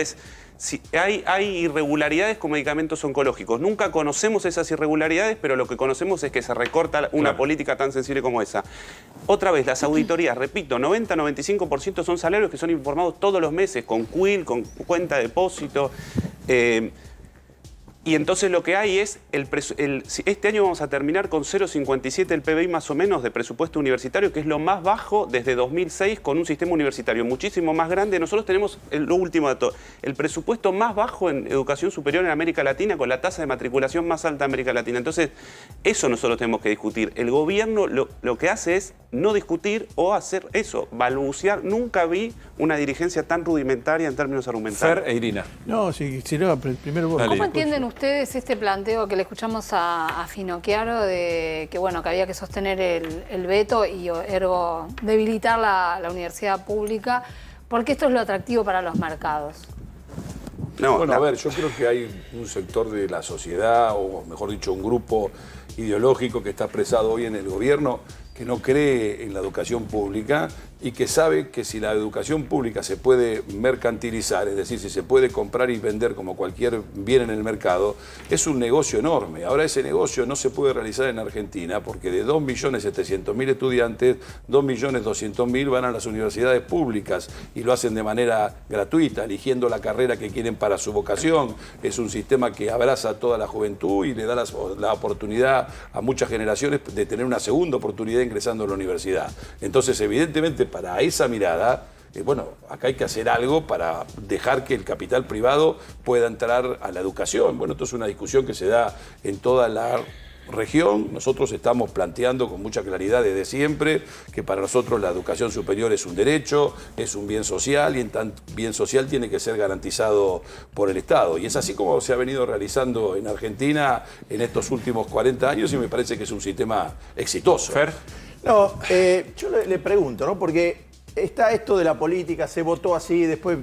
si hay irregularidades con medicamentos oncológicos. Nunca conocemos esas irregularidades, pero lo que conocemos es que se recorta una política tan sensible como esa. Otra vez, las auditorías, repito, 90-95% son salarios que son informados todos los meses, con CUIL, con cuenta de depósito. Y entonces lo que hay es, este año vamos a terminar con 0,57 del PBI más o menos de presupuesto universitario, que es lo más bajo desde 2006, con un sistema universitario muchísimo más grande. Nosotros tenemos, lo último dato, el presupuesto más bajo en educación superior en América Latina, con la tasa de matriculación más alta de América Latina. Entonces, eso nosotros tenemos que discutir. El gobierno lo que hace es no discutir o hacer eso, balbucear. Nunca vi una dirigencia tan rudimentaria en términos argumentales. Fer e Irina. No, no, primero vos. ¿Cómo entienden ustedes este planteo que le escuchamos a Finocchiaro de que, bueno, que había que sostener el veto y ergo debilitar la universidad pública? Porque esto es lo atractivo para los mercados. Bueno, a ver, yo creo que hay un sector de la sociedad, o mejor dicho, un grupo ideológico que está expresado hoy en el gobierno, que no cree en la educación pública y que sabe que si la educación pública se puede mercantilizar, es decir, si se puede comprar y vender como cualquier bien en el mercado, es un negocio enorme. Ahora ese negocio no se puede realizar en Argentina porque de 2.700.000 estudiantes, 2.200.000 van a las universidades públicas y lo hacen de manera gratuita, eligiendo la carrera que quieren para su vocación. Es un sistema que abraza a toda la juventud y le da la oportunidad a muchas generaciones de tener una segunda oportunidad ingresando a la universidad. Entonces, evidentemente, para esa mirada, bueno, acá hay que hacer algo para dejar que el capital privado pueda entrar a la educación. Bueno, esto es una discusión que se da en toda la región. Nosotros estamos planteando con mucha claridad desde siempre que para nosotros la educación superior es un derecho, es un bien social, y en tan bien social tiene que ser garantizado por el Estado. Y es así como se ha venido realizando en Argentina en estos últimos 40 años y me parece que es un sistema exitoso. Fer. No, yo le pregunto, ¿no? Porque está esto de la política, se votó así, después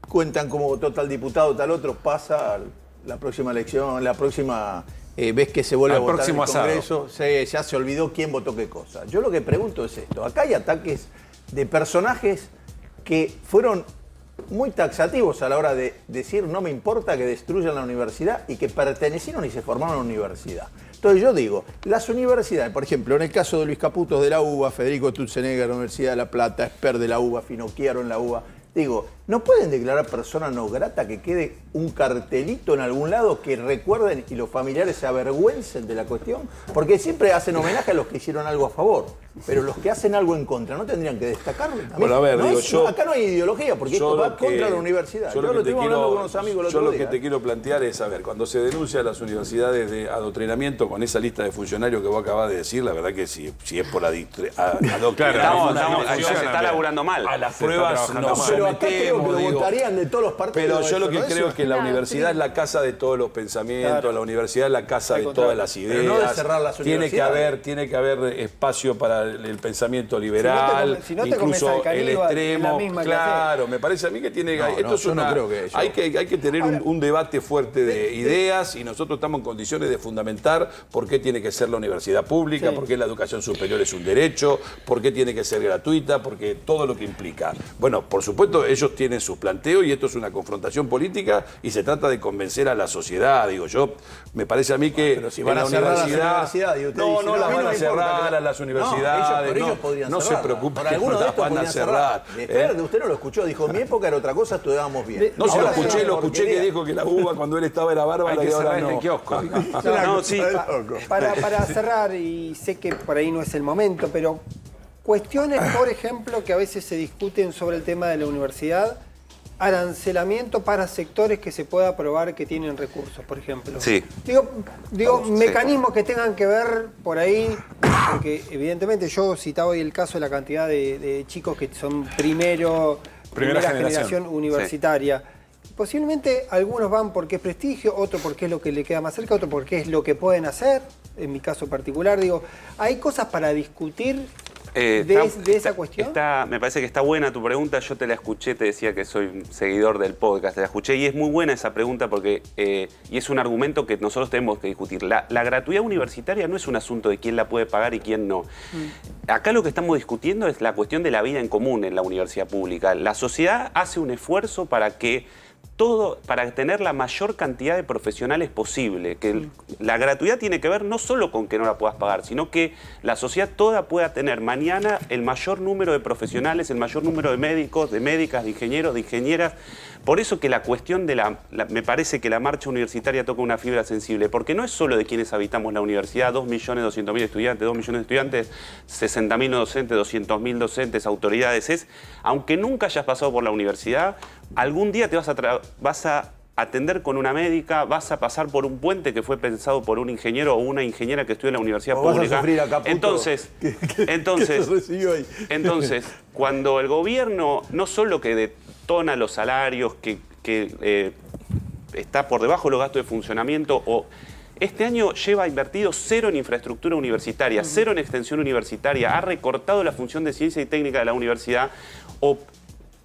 cuentan cómo votó tal diputado, tal otro, pasa la próxima elección, la próxima vez que se vuelve a votar en el Congreso, ya se olvidó quién votó qué cosa. Yo lo que pregunto es esto, acá hay ataques de personajes que fueron muy taxativos a la hora de decir no me importa que destruyan la universidad y que pertenecieron y se formaron en la universidad. Entonces yo digo, las universidades, por ejemplo, en el caso de Luis Caputo de la UBA, Federico Sturzenegger de la Universidad de La Plata, Espert de la UBA, Finocchiaro en la UBA, digo, ¿no pueden declarar persona no grata que quede un cartelito en algún lado que recuerden y los familiares se avergüencen de la cuestión? Porque siempre hacen homenaje a los que hicieron algo a favor, pero los que hacen algo en contra, ¿no tendrían que destacarlo también? Bueno, a ver, no digo, acá no hay ideología, porque esto va contra la universidad. Yo lo estoy hablando con unos amigos el otro día. Yo lo que te quiero plantear es, a ver, cuando se denuncia a las universidades de adoctrinamiento con esa lista de funcionarios que vos acabas de decir, la verdad que si es por adoctrinamiento, se está laburando mal. A las pruebas nos pero acá sometemos. extremo, que lo digo. votarían de todos los partidos. Pero yo lo que eso, ¿no? creo es que la universidad es la casa de todos los pensamientos, Claro. la universidad es la casa de todas las ideas. Pero no de cerrar las universidades. Tiene que haber espacio para el pensamiento liberal, Si no te comes incluso al el caníbal, es la extremo. misma Claro, me parece a mí que tiene que... esto es yo no una, creo que eso. hay que tener un debate fuerte de ideas y nosotros estamos en condiciones de fundamentar por qué tiene que ser la universidad pública, por qué la educación superior es un derecho, por qué tiene que ser gratuita, porque todo lo que implica. Bueno, por supuesto, ellos tienen sus planteos y esto es una confrontación política y se trata de convencer a la sociedad. Digo, me parece a mí que pero si van a cerrar las universidades y usted no, dice, no las a mí van no a me importa cerrar que a las universidades. ellos podrían no se cerrarla. preocupen, Para que algunos no de las estos van a podrían cerrar. Espera, usted no lo escuchó, dijo, en mi época era otra cosa, estudiábamos bien. No, se lo Ahora escuché que dijo que la uva cuando él estaba era bárbara Hay que y ahora cerrar no. este kiosco. No, sí. Para cerrar, y sé que por ahí no es el momento, pero cuestiones, por ejemplo, que a veces se discuten sobre el tema de la universidad, arancelamiento para sectores que se pueda probar que tienen recursos, por ejemplo. Sí. Digo mecanismos que tengan que ver por ahí, porque evidentemente yo citaba hoy el caso de la cantidad de chicos que son primera generación universitaria. Posiblemente algunos van porque es prestigio, otro porque es lo que le queda más cerca, otro porque es lo que pueden hacer, en mi caso particular. Digo, ¿hay cosas para discutir de esa cuestión? Me parece que está buena tu pregunta. Yo te la escuché, te decía que soy un seguidor del podcast, te la escuché y es muy buena esa pregunta porque y es un argumento que nosotros tenemos que discutir. La gratuidad universitaria no es un asunto de quién la puede pagar y quién no. Acá lo que estamos discutiendo es la cuestión de la vida en común en la universidad pública. La sociedad hace un esfuerzo para tener la mayor cantidad de profesionales posible. Que la gratuidad tiene que ver no solo con que no la puedas pagar, sino que la sociedad toda pueda tener mañana el mayor número de profesionales, el mayor número de médicos, de médicas, de ingenieros, de ingenieras. Por eso que la cuestión me parece que la marcha universitaria toca una fibra sensible, porque no es solo de quienes habitamos la universidad, 2.200.000 estudiantes, 2 millones de estudiantes, 60.000 docentes, 200.000 docentes, autoridades. Aunque nunca hayas pasado por la universidad, algún día te vas a atender con una médica, vas a pasar por un puente que fue pensado por un ingeniero o una ingeniera que estudia en la universidad pública. Vas a sufrir a Caputo. Entonces, cuando el gobierno no solo que detona los salarios, que está por debajo de los gastos de funcionamiento, este año lleva invertido 0 en infraestructura universitaria, 0 en extensión universitaria, ha recortado la función de ciencia y técnica de la universidad.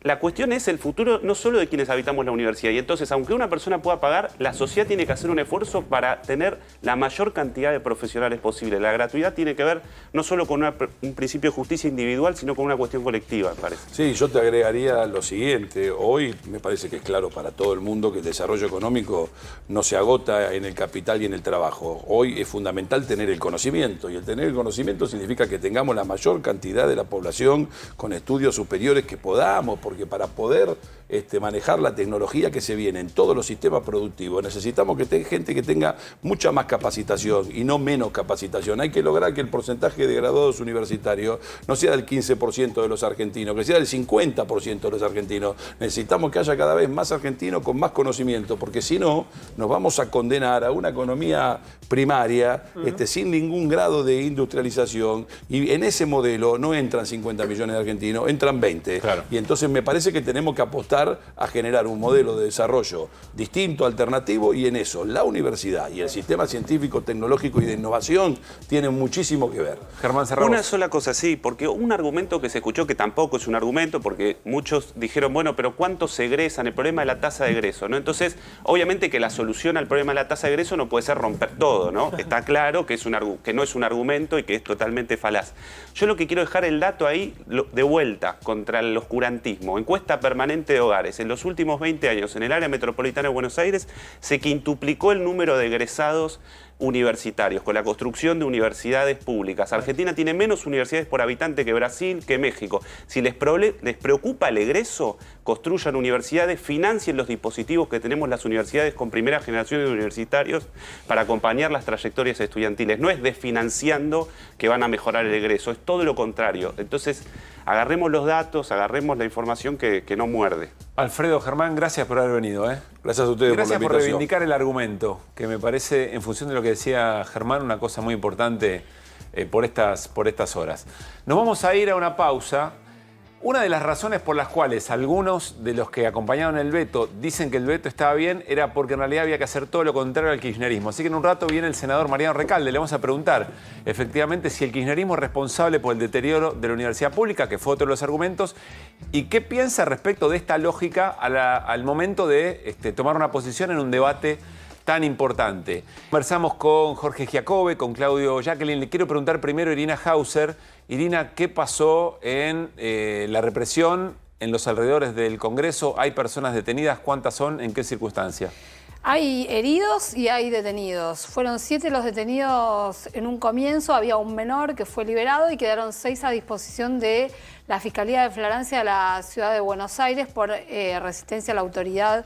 La cuestión es el futuro no solo de quienes habitamos la universidad. Y entonces, aunque una persona pueda pagar, la sociedad tiene que hacer un esfuerzo para tener la mayor cantidad de profesionales posible. La gratuidad tiene que ver no solo con un principio de justicia individual, sino con una cuestión colectiva, me parece. Sí, yo te agregaría lo siguiente. Hoy me parece que es claro para todo el mundo que el desarrollo económico no se agota en el capital y en el trabajo. Hoy es fundamental tener el conocimiento. Y el tener el conocimiento significa que tengamos la mayor cantidad de la población con estudios superiores que podamos, porque para poder manejar la tecnología que se viene en todos los sistemas productivos necesitamos que tenga gente que tenga mucha más capacitación y no menos capacitación. Hay que lograr que el porcentaje de graduados universitarios no sea del 15% de los argentinos, que sea del 50% de los argentinos. Necesitamos que haya cada vez más argentinos con más conocimiento, porque si no, nos vamos a condenar a una economía primaria sin ningún grado de industrialización, y en ese modelo no entran 50 millones de argentinos, entran 20. Claro. Y entonces me parece que tenemos que apostar a generar un modelo de desarrollo distinto, alternativo, y en eso la universidad y el sistema científico, tecnológico y de innovación tienen muchísimo que ver. Germán Serrano. Una sola cosa, sí, porque un argumento que se escuchó, que tampoco es un argumento, porque muchos dijeron, bueno, pero ¿cuántos se egresan? El problema de la tasa de egreso, ¿no? Entonces, obviamente que la solución al problema de la tasa de egreso no puede ser romper todo, ¿no? Está claro que no es un argumento y que es totalmente falaz. Yo lo que quiero dejar el dato ahí de vuelta contra el oscurantismo. Encuesta permanente de hogares. En los últimos 20 años, en el área metropolitana de Buenos Aires, se quintuplicó el número de egresados universitarios, con la construcción de universidades públicas. Argentina tiene menos universidades por habitante que Brasil, que México. Si les preocupa el egreso, construyan universidades, financien los dispositivos que tenemos las universidades con primera generación de universitarios para acompañar las trayectorias estudiantiles. No es desfinanciando que van a mejorar el egreso, es todo lo contrario. Entonces, agarremos los datos, agarremos la información que no muerde. Alfredo, Germán, gracias por haber venido. Gracias a ustedes gracias por la invitación. por reivindicar el argumento, que me parece, en función de lo que decía Germán, una cosa muy importante por estas horas. Nos vamos a ir a una pausa Una de las razones por las cuales algunos de los que acompañaron el veto dicen que el veto estaba bien era porque en realidad había que hacer todo lo contrario al kirchnerismo. Así que en un rato viene el senador Mariano Recalde. Le vamos a preguntar efectivamente si el kirchnerismo es responsable por el deterioro de la universidad pública, que fue otro de los argumentos, y qué piensa respecto de esta lógica al momento de tomar una posición en un debate tan importante. Conversamos con Jorge Giacobbe, con Claudio Jacqueline. Le quiero preguntar primero a Irina Hauser. Irina, ¿qué pasó en la represión en los alrededores del Congreso? ¿Hay personas detenidas? ¿Cuántas son? ¿En qué circunstancia? Hay heridos y hay detenidos. Fueron 7 los detenidos en un comienzo. Había un menor que fue liberado y quedaron 6 a disposición de la Fiscalía de Flagrancia de la Ciudad de Buenos Aires por resistencia a la autoridad,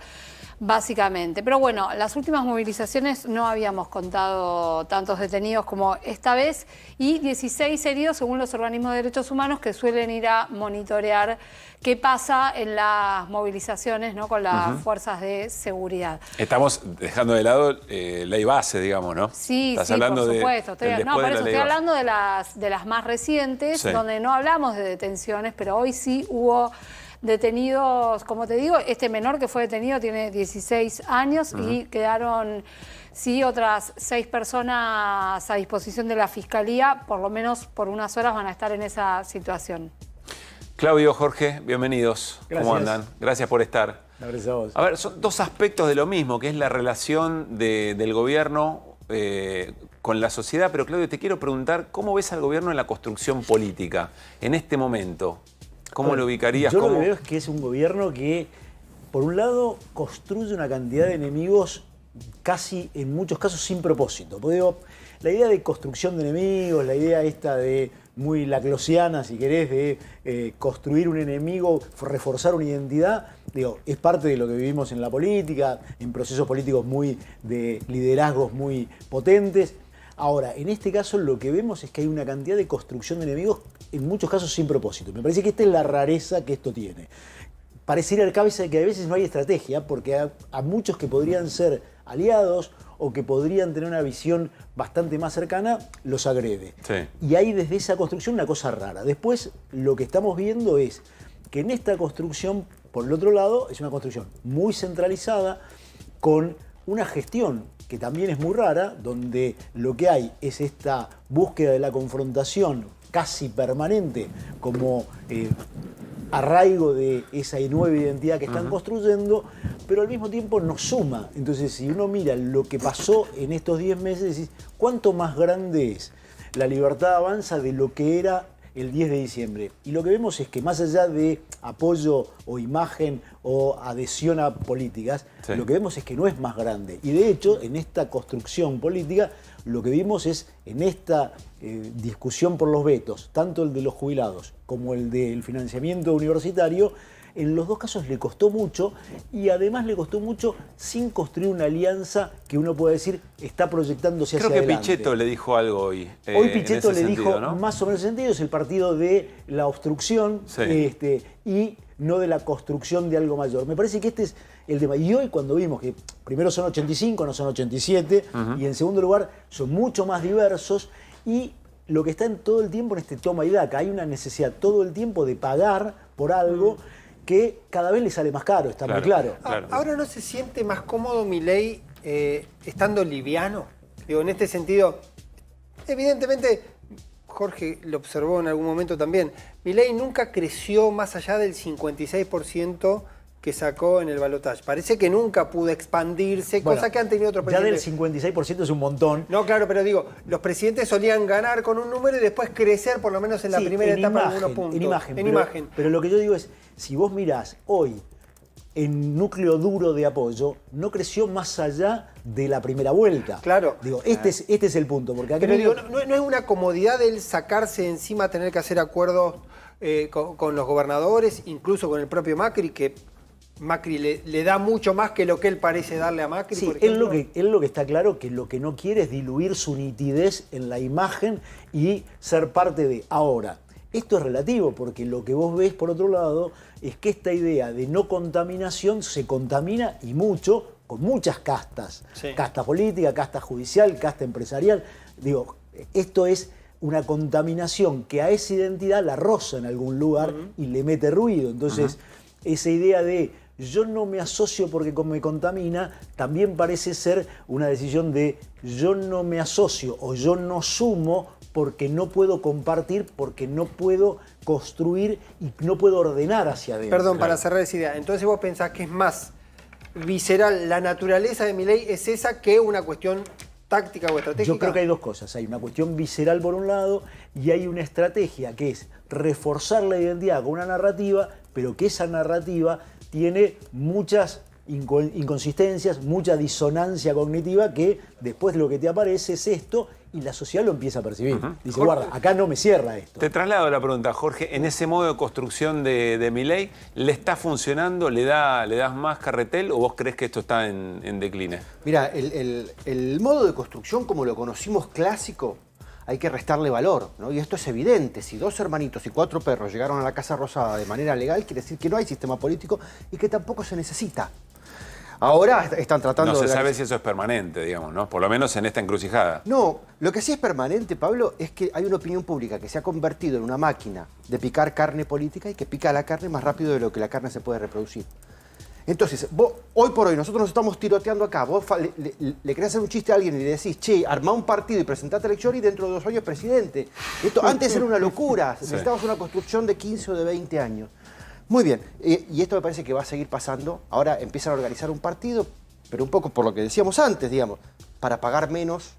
básicamente. Pero bueno, las últimas movilizaciones no habíamos contado tantos detenidos como esta vez y 16 heridos según los organismos de derechos humanos que suelen ir a monitorear qué pasa en las movilizaciones, ¿no?, con las fuerzas de seguridad. Estamos dejando de lado la ley base, digamos, ¿no? Sí, sí, por supuesto. Estoy hablando de las más recientes, sí, donde no hablamos de detenciones, pero hoy sí hubo detenidos, como te digo, este menor que fue detenido tiene 16 años y quedaron, sí, otras 6 personas a disposición de la Fiscalía, por lo menos por unas horas van a estar en esa situación. Claudio, Jorge, bienvenidos. Gracias. ¿Cómo andan? Gracias por estar. Gracias a vos. A ver, son dos aspectos de lo mismo, que es la relación del gobierno con la sociedad, pero Claudio, te quiero preguntar, ¿cómo ves al gobierno en la construcción política en este momento? ¿Cómo lo ubicarías? Yo lo que veo es que es un gobierno que, por un lado, construye una cantidad de enemigos casi, en muchos casos, sin propósito. Porque digo, la idea de construcción de enemigos, la idea esta de muy laclosiana, si querés, de construir un enemigo, reforzar una identidad, digo, es parte de lo que vivimos en la política, en procesos políticos muy de liderazgos muy potentes. Ahora, en este caso lo que vemos es que hay una cantidad de construcción de enemigos, en muchos casos sin propósito. Me parece que esta es la rareza que esto tiene. Pareciera al cabeza que a veces no hay estrategia, porque a muchos que podrían ser aliados o que podrían tener una visión bastante más cercana, los agrede. Sí. Y hay desde esa construcción una cosa rara. Después, lo que estamos viendo es que en esta construcción, por el otro lado, es una construcción muy centralizada, con una gestión que también es muy rara, donde lo que hay es esta búsqueda de la confrontación casi permanente como arraigo de esa nueva identidad que están construyendo, pero al mismo tiempo nos suma. Entonces, si uno mira lo que pasó en estos 10 meses, decís, ¿cuánto más grande es la Libertad Avanza de lo que era el 10 de diciembre? Y lo que vemos es que más allá de apoyo o imagen o adhesión a políticas, sí, lo que vemos es que no es más grande. Y de hecho, en esta construcción política, lo que vimos es en esta discusión por los vetos, tanto el de los jubilados como el del financiamiento universitario, en los dos casos le costó mucho y además le costó mucho sin construir una alianza que uno pueda decir está proyectándose hacia adelante. Creo que Pichetto le dijo algo hoy. Hoy Pichetto le sentido, dijo, ¿no?, más o menos sentido, es el partido de la obstrucción, sí, y no de la construcción de algo mayor. Me parece que este es el tema. Y hoy cuando vimos que primero son 85, no son 87, y en segundo lugar son mucho más diversos, y lo que está en todo el tiempo en este toma y daca, hay una necesidad todo el tiempo de pagar por algo que cada vez le sale más caro, está muy claro. Ahora no se siente más cómodo Milei estando liviano. Digo, en este sentido, evidentemente, Jorge lo observó en algún momento también, Milei nunca creció más allá del 56% que sacó en el balotaje. Parece que nunca pudo expandirse, bueno, cosa que han tenido otros presidentes. Ya del 56% es un montón. No, claro, pero digo, los presidentes solían ganar con un número y después crecer por lo menos en la primera etapa de algunos puntos. En imagen. Pero lo que yo digo es, si vos mirás hoy en núcleo duro de apoyo, no creció más allá de la primera vuelta. Claro. Digo, este es el punto. Porque pero digo, no es una comodidad del sacarse encima, tener que hacer acuerdos con los gobernadores, incluso con el propio Macri, que Macri le da mucho más que lo que él parece darle a Macri. Sí, por él lo que está claro que lo que no quiere es diluir su nitidez en la imagen y ser parte de ahora. Esto es relativo, porque lo que vos ves por otro lado es que esta idea de no contaminación se contamina y mucho con muchas castas. Sí. Casta política, casta judicial, casta empresarial. Digo, esto es una contaminación que a esa identidad la roza en algún lugar y le mete ruido. Entonces, esa idea de yo no me asocio porque me contamina, también parece ser una decisión de yo no me asocio o yo no sumo porque no puedo compartir, porque no puedo construir y no puedo ordenar hacia adentro. Perdón, para cerrar esa idea. Entonces vos pensás que es más visceral, la naturaleza de Milei es esa que una cuestión táctica o estratégica. Yo creo que hay dos cosas. Hay una cuestión visceral por un lado y hay una estrategia que es reforzar la identidad con una narrativa, pero que esa narrativa tiene muchas inconsistencias, mucha disonancia cognitiva que después lo que te aparece es esto y la sociedad lo empieza a percibir. Dice, guarda, acá no me cierra esto. Te traslado la pregunta, Jorge. En ese modo de construcción de Milei, ¿le está funcionando? ¿Le das más carretel o vos crees que esto está en decline? Mira, el modo de construcción como lo conocimos clásico, hay que restarle valor, ¿no? Y esto es evidente. Si 2 hermanitos y 4 perros llegaron a la Casa Rosada de manera legal, quiere decir que no hay sistema político y que tampoco se necesita. Ahora están tratando de... No se sabe si eso es permanente, digamos, ¿no? Por lo menos en esta encrucijada. No, lo que sí es permanente, Pablo, es que hay una opinión pública que se ha convertido en una máquina de picar carne política y que pica la carne más rápido de lo que la carne se puede reproducir. Entonces, vos, hoy por hoy, nosotros nos estamos tiroteando acá. Vos le querés hacer un chiste a alguien y le decís, che, armá un partido y presentate a elección y dentro de 2 años presidente. Esto antes era una locura. Sí. Necesitábamos una construcción de 15 o de 20 años. Muy bien, y esto me parece que va a seguir pasando. Ahora empiezan a organizar un partido, pero un poco por lo que decíamos antes, digamos, para pagar menos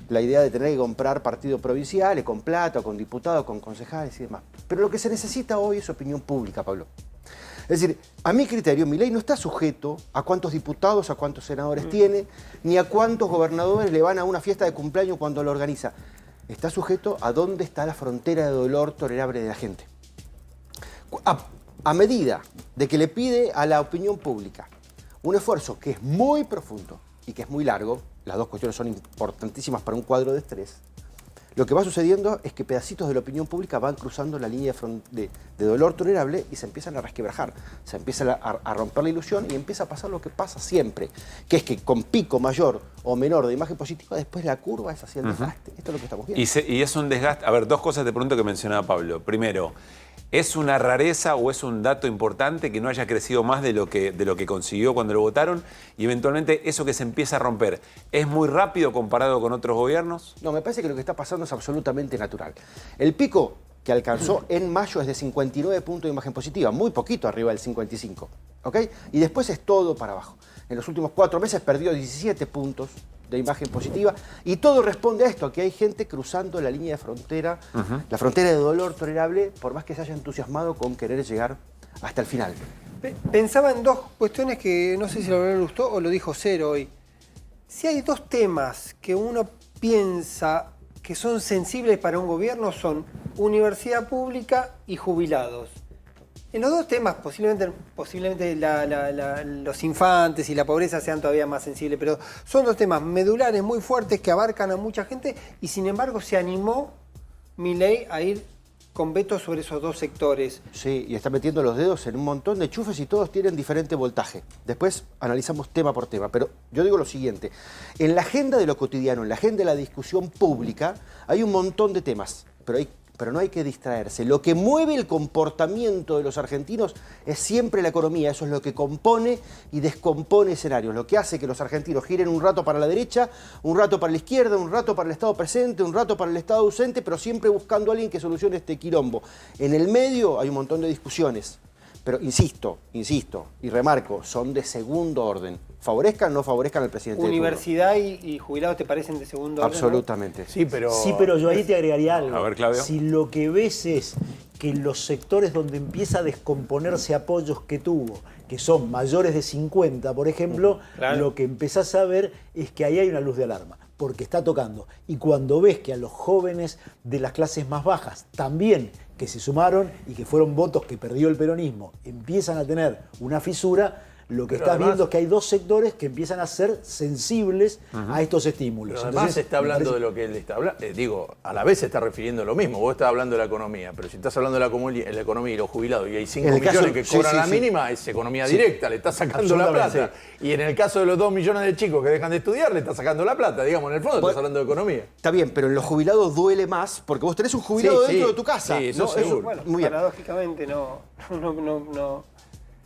la idea de tener que comprar partidos provinciales, con plata, con diputados, con concejales y demás. Pero lo que se necesita hoy es opinión pública, Pablo. Es decir, a mi criterio, Milei no está sujeto a cuántos diputados, a cuántos senadores tiene, ni a cuántos gobernadores le van a una fiesta de cumpleaños cuando lo organiza. Está sujeto a dónde está la frontera de dolor tolerable de la gente. A medida de que le pide a la opinión pública un esfuerzo que es muy profundo y que es muy largo, las dos cuestiones son importantísimas para un cuadro de estrés, lo que va sucediendo es que pedacitos de la opinión pública van cruzando la línea de dolor tolerable y se empiezan a resquebrajar, se empieza a romper la ilusión y empieza a pasar lo que pasa siempre, que es que con pico mayor o menor de imagen positiva, después la curva es hacia el desgaste. Esto es lo que estamos viendo. Y es un desgaste. A ver, 2 cosas de pronto que mencionaba Pablo. Primero, ¿es una rareza o es un dato importante que no haya crecido más de lo que consiguió cuando lo votaron? Y eventualmente eso que se empieza a romper, ¿es muy rápido comparado con otros gobiernos? No, me parece que lo que está pasando es absolutamente natural. El pico que alcanzó en mayo es de 59 puntos de imagen positiva, muy poquito arriba del 55, ¿ok? Y después es todo para abajo. En los últimos 4 meses perdió 17 puntos de imagen positiva y todo responde a esto, a que hay gente cruzando la línea de frontera, la frontera de dolor tolerable, por más que se haya entusiasmado con querer llegar hasta el final. Pensaba en 2 cuestiones que no sé si lo gustó o lo dijo Cero hoy. Si hay 2 temas que uno piensa que son sensibles para un gobierno, son universidad pública y jubilados. En los 2 temas, posiblemente los infantes y la pobreza sean todavía más sensibles, pero son 2 temas medulares muy fuertes que abarcan a mucha gente y sin embargo se animó Milei a ir con vetos sobre esos 2 sectores. Sí, y está metiendo los dedos en un montón de enchufes y todos tienen diferente voltaje. Después analizamos tema por tema, pero yo digo lo siguiente. En la agenda de lo cotidiano, en la agenda de la discusión pública, hay un montón de temas, pero no hay que distraerse. Lo que mueve el comportamiento de los argentinos es siempre la economía. Eso es lo que compone y descompone escenarios. Lo que hace que los argentinos giren un rato para la derecha, un rato para la izquierda, un rato para el Estado presente, un rato para el Estado ausente, pero siempre buscando a alguien que solucione este quilombo. En el medio hay un montón de discusiones. Pero insisto y remarco, son de segundo orden. Favorezcan o no favorezcan al presidente. ¿Universidad y jubilados te parecen de segundo orden? Absolutamente. ¿No? Sí, pero yo ahí te agregaría algo. A ver, Claudio. Si lo que ves es que los sectores donde empieza a descomponerse apoyos que tuvo, que son mayores de 50, por ejemplo, lo que empezás a ver es que ahí hay una luz de alarma, porque está tocando. Y cuando ves que a los jóvenes de las clases más bajas también, que se sumaron y que fueron votos que perdió el peronismo, empiezan a tener una fisura, lo que Pero estás además- viendo es que hay dos sectores que empiezan a ser sensibles a estos estímulos. Pero además Entonces, está hablando me de lo que él está hablando. Digo, a la vez se está refiriendo a lo mismo. Vos estás hablando de la economía, pero si estás hablando de la economía y los jubilados y hay 5 En el millones caso- que sí, cobran sí, la sí. mínima, es economía Sí. directa, le está sacando la Absolutamente, plata. Y en el caso de los 2 millones de chicos que dejan de estudiar, le está sacando la plata. Digamos, en el fondo estás hablando de economía. Está bien, pero en los jubilados duele más porque vos tenés un jubilado Sí, dentro sí. de tu casa. Sí, eso ¿no? seguro. Bueno, muy bien. paradójicamente no.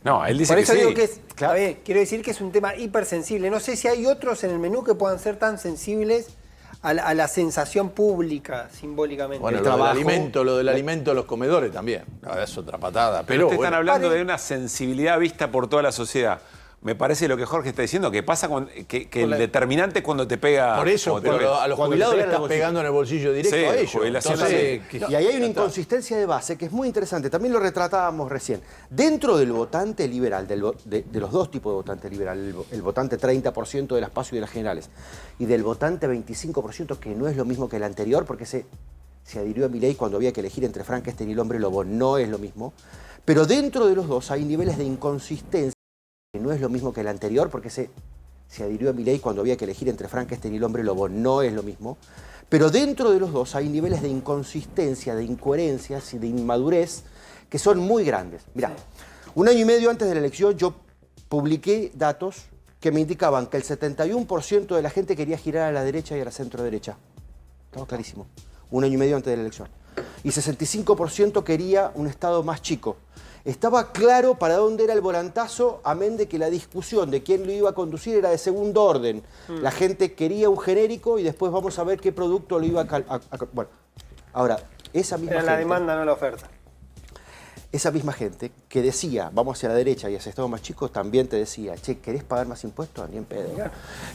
No, él dice Por que eso sí. digo que es, a ver, quiero decir que es un tema hipersensible. No sé si hay otros en el menú que puedan ser tan sensibles a la sensación pública, simbólicamente. Bueno, El lo trabajo. del alimento de los comedores también. No, es otra patada. Pero Pero ustedes están bueno. hablando de una sensibilidad vista por toda la sociedad. Me parece lo que Jorge está diciendo, que pasa que el determinante es cuando te pega... Por eso, cuando te pero pega. a los Cuando jubilados te le pega en la estás bolsilla. pegando en el bolsillo directo Sí, a ellos. jubilación Entonces, así. Y ahí hay una inconsistencia de base que es muy interesante. También lo retratábamos recién. Dentro del votante liberal, de los dos tipos de votante liberal, el votante 30% de las PASO y de las generales, y del votante 25%, que no es lo mismo que el anterior, porque se adhirió a Milei cuando había que elegir entre Frankenstein y el hombre lobo, no es lo mismo. Pero dentro de los dos hay niveles de inconsistencia, que no es lo mismo que el anterior, porque se adhirió a Milei cuando había que elegir entre Frankenstein y el hombre lobo, no es lo mismo. Pero dentro de los dos hay niveles de inconsistencia, de incoherencias y de inmadurez que son muy grandes. Mirá, 1 año y medio antes de la elección yo publiqué datos que me indicaban que el 71% de la gente quería girar a la derecha y a la centro derecha. Estaba clarísimo. 1 año y medio antes de la elección. Y 65% quería un Estado más chico. Estaba claro para dónde era el volantazo, amén de que la discusión de quién lo iba a conducir era de segundo orden. La gente quería un genérico y después vamos a ver qué producto lo iba a... Bueno, ahora, esa misma Era gente... la demanda, no la oferta. Esa misma gente que decía, vamos hacia la derecha y hacia Estados más chicos, también te decía, che, ¿querés pagar más impuestos? Ni en pedo.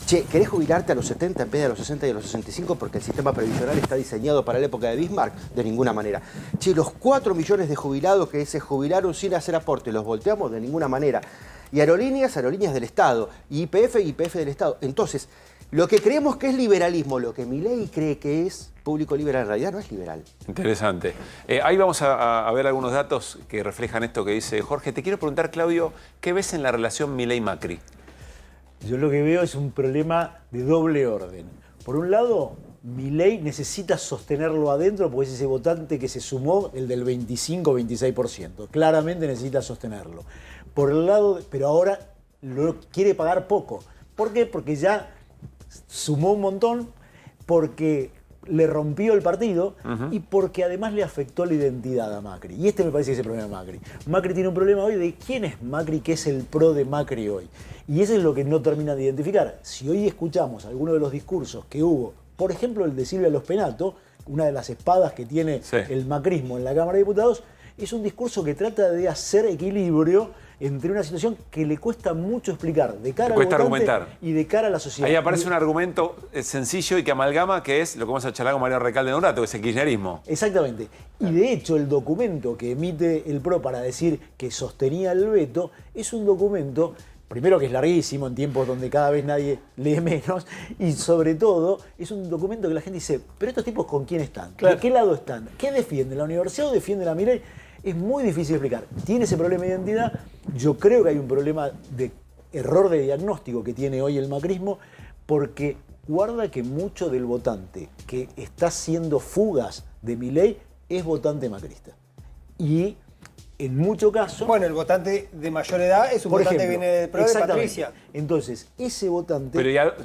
Che, ¿querés jubilarte a los 70 en vez de a los 60 y a los 65 porque el sistema previsional está diseñado para la época de Bismarck? De ninguna manera. Che, los 4 millones de jubilados que se jubilaron sin hacer aporte, ¿los volteamos? De ninguna manera. Y aerolíneas del Estado. Y YPF del Estado. Entonces, lo que creemos que es liberalismo, lo que Milei cree que es público liberal, en realidad no es liberal. Interesante. Ahí vamos a ver algunos datos que reflejan esto que dice Jorge. Te quiero preguntar, Claudio, ¿qué ves en la relación Milei-Macri? Yo lo que veo es un problema de doble orden. Por un lado, Milei necesita sostenerlo adentro porque es ese votante que se sumó, el del 25-26%. Claramente necesita sostenerlo. Por el lado, pero ahora lo quiere pagar poco. ¿Por qué? Porque ya sumó un montón, porque le rompió el partido y porque además le afectó la identidad a Macri. Y este me parece que es el problema de Macri. Macri tiene un problema hoy de quién es Macri, qué es el pro de Macri hoy. Y eso es lo que no termina de identificar. Si hoy escuchamos algunos de los discursos que hubo, por ejemplo el de Silvia Lospenato, una de las espadas que tiene el macrismo en la Cámara de Diputados, es un discurso que trata de hacer equilibrio entre una situación que le cuesta mucho explicar de cara al votante y de cara a la sociedad. Ahí aparece un argumento sencillo y que amalgama, que es lo que vamos a charlar con Mario Recalde en un rato, que es el kirchnerismo. Exactamente. Y de hecho el documento que emite el PRO para decir que sostenía el veto es un documento, primero que es larguísimo en tiempos donde cada vez nadie lee menos, y sobre todo es un documento que la gente dice, pero estos tipos ¿con quién están? Claro. ¿De qué lado están? ¿Qué defienden? ¿La universidad o defienden a Milei? Es muy difícil de explicar. Tiene ese problema de identidad. Yo creo que hay un problema de error de diagnóstico que tiene hoy el macrismo, porque guarda que mucho del votante que está haciendo fugas de Milei es votante macrista. Y en muchos casos... Bueno, el votante de mayor edad es un votante que viene del PRO de Patricia. Entonces, ese votante...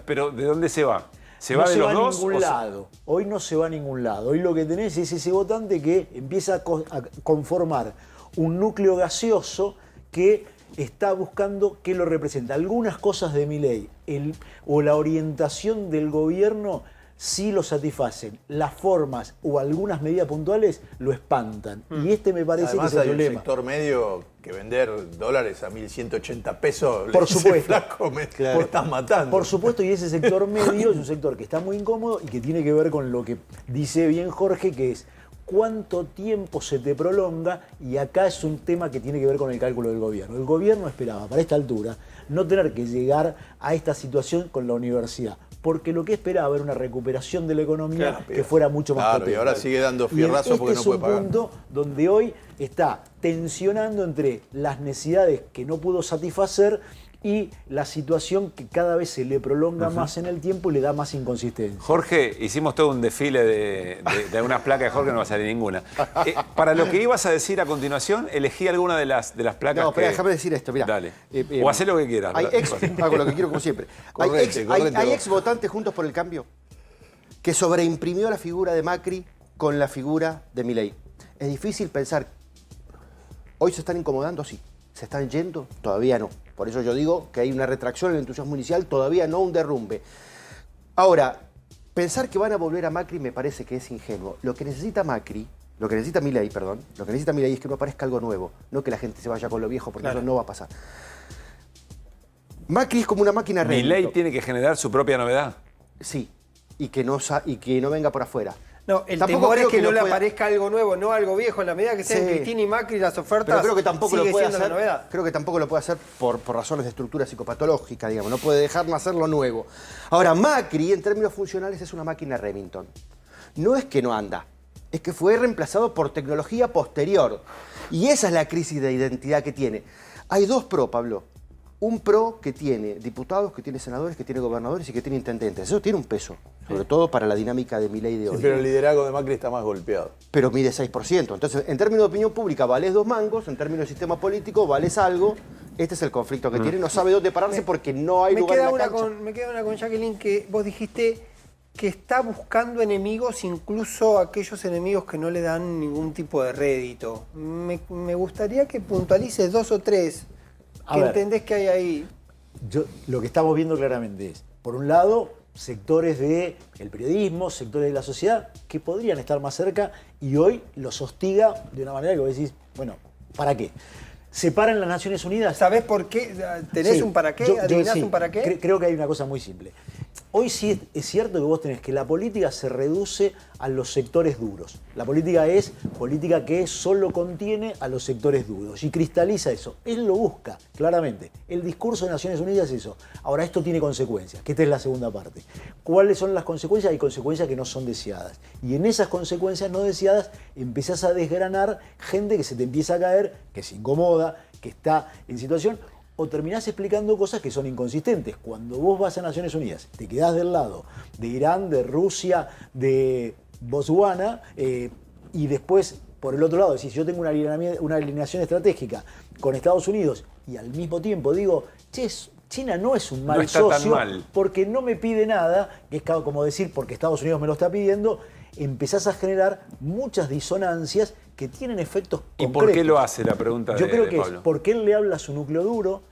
Pero ¿de dónde se va? ¿Se no va de se los va dos? a ningún lado. Hoy no se va a ningún lado. Hoy lo que tenés es ese votante que empieza a conformar un núcleo gaseoso que está buscando qué lo representa. Algunas cosas de Milei o la orientación del gobierno sí lo satisfacen. Las formas o algunas medidas puntuales lo espantan. Y este me parece Además, que es el hay un problema. sector medio que vender dólares a 1.180 pesos, Por le dice, supuesto. flaco, me estás matando. Por supuesto, y ese sector medio es un sector que está muy incómodo y que tiene que ver con lo que dice bien Jorge, que es cuánto tiempo se te prolonga, y acá es un tema que tiene que ver con el cálculo del gobierno. El gobierno esperaba, para esta altura, no tener que llegar a esta situación con la universidad, porque lo que esperaba era una recuperación de la economía que fuera mucho más potente. Y ahora sigue dando fierrazos porque no puede pagar. Este es un punto donde hoy está tensionando entre las necesidades que no pudo satisfacer y la situación que cada vez se le prolonga más en el tiempo y le da más inconsistencia. Jorge, hicimos todo un desfile de unas placas de Jorge, no va a salir ninguna. Para lo que ibas a decir a continuación, elegí alguna de las placas. No, pero déjame decir esto, mira. Dale. O hacé lo que quieras. Hago lo que quiero como siempre. Hay ex votantes Juntos por el Cambio que sobreimprimió la figura de Macri con la figura de Milei. Es difícil pensar. ¿Hoy se están incomodando? Sí. ¿Se están yendo? Todavía no. Por eso yo digo que hay una retracción en el entusiasmo inicial, todavía no un derrumbe. Ahora, pensar que van a volver a Macri me parece que es ingenuo. Lo que necesita Milei es que no aparezca algo nuevo, no que la gente se vaya con lo viejo, porque eso no va a pasar. Macri es como una máquina Remington. Milei tiene que generar su propia novedad. Sí, y que no venga por afuera. No, el temor es que no le aparezca algo nuevo, no algo viejo. En la medida que sean Cristina y Macri las ofertas, pero creo que tampoco sigue lo puede siendo hacer. la novedad. Creo que tampoco lo puede hacer por razones de estructura psicopatológica, digamos. No puede dejar nacer lo nuevo. Ahora, Macri, en términos funcionales, es una máquina Remington. No es que no anda, es que fue reemplazado por tecnología posterior. Y esa es la crisis de identidad que tiene. Hay dos PRO, Pablo. Un PRO que tiene diputados, que tiene senadores, que tiene gobernadores y que tiene intendentes. Eso tiene un peso, sobre todo para la dinámica de Milei de hoy. Sí, pero el liderazgo de Macri está más golpeado. Pero mide 6%. Entonces, en términos de opinión pública, vales 2 mangos. En términos de sistema político, vales algo. Este es el conflicto que tiene. No sabe dónde pararse porque no hay lugar en la cancha. Me queda una con Jacqueline, que vos dijiste que está buscando enemigos, incluso aquellos enemigos que no le dan ningún tipo de rédito. Me gustaría que puntualices 2 o 3 que entendés que hay ahí. Lo que estamos viendo claramente es, por un lado, sectores del periodismo, sectores de la sociedad que podrían estar más cerca y hoy los hostiga de una manera que vos decís, bueno, ¿para qué? ¿Separan las Naciones Unidas? ¿Sabés por qué? ¿Tenés un para qué? ¿Adivinás un para qué? Creo que hay una cosa muy simple. Hoy sí es cierto que vos tenés que la política se reduce a los sectores duros. La política es política que solo contiene a los sectores duros y cristaliza eso. Él lo busca, claramente. El discurso de Naciones Unidas es eso. Ahora, esto tiene consecuencias, que esta es la segunda parte. ¿Cuáles son las consecuencias? Hay consecuencias que no son deseadas. Y en esas consecuencias no deseadas empezás a desgranar gente que se te empieza a caer, que se incomoda, que está en situación, o terminás explicando cosas que son inconsistentes. Cuando vos vas a Naciones Unidas, te quedás del lado de Irán, de Rusia, de Botswana, y después, por el otro lado, decís, yo tengo una alineación estratégica con Estados Unidos, y al mismo tiempo digo, che, China no es un mal socio, porque no me pide nada, que es como decir, porque Estados Unidos me lo está pidiendo, empezás a generar muchas disonancias que tienen efectos concretos. ¿Y por qué lo hace la pregunta de Pablo? Yo creo que es porque él le habla a su núcleo duro,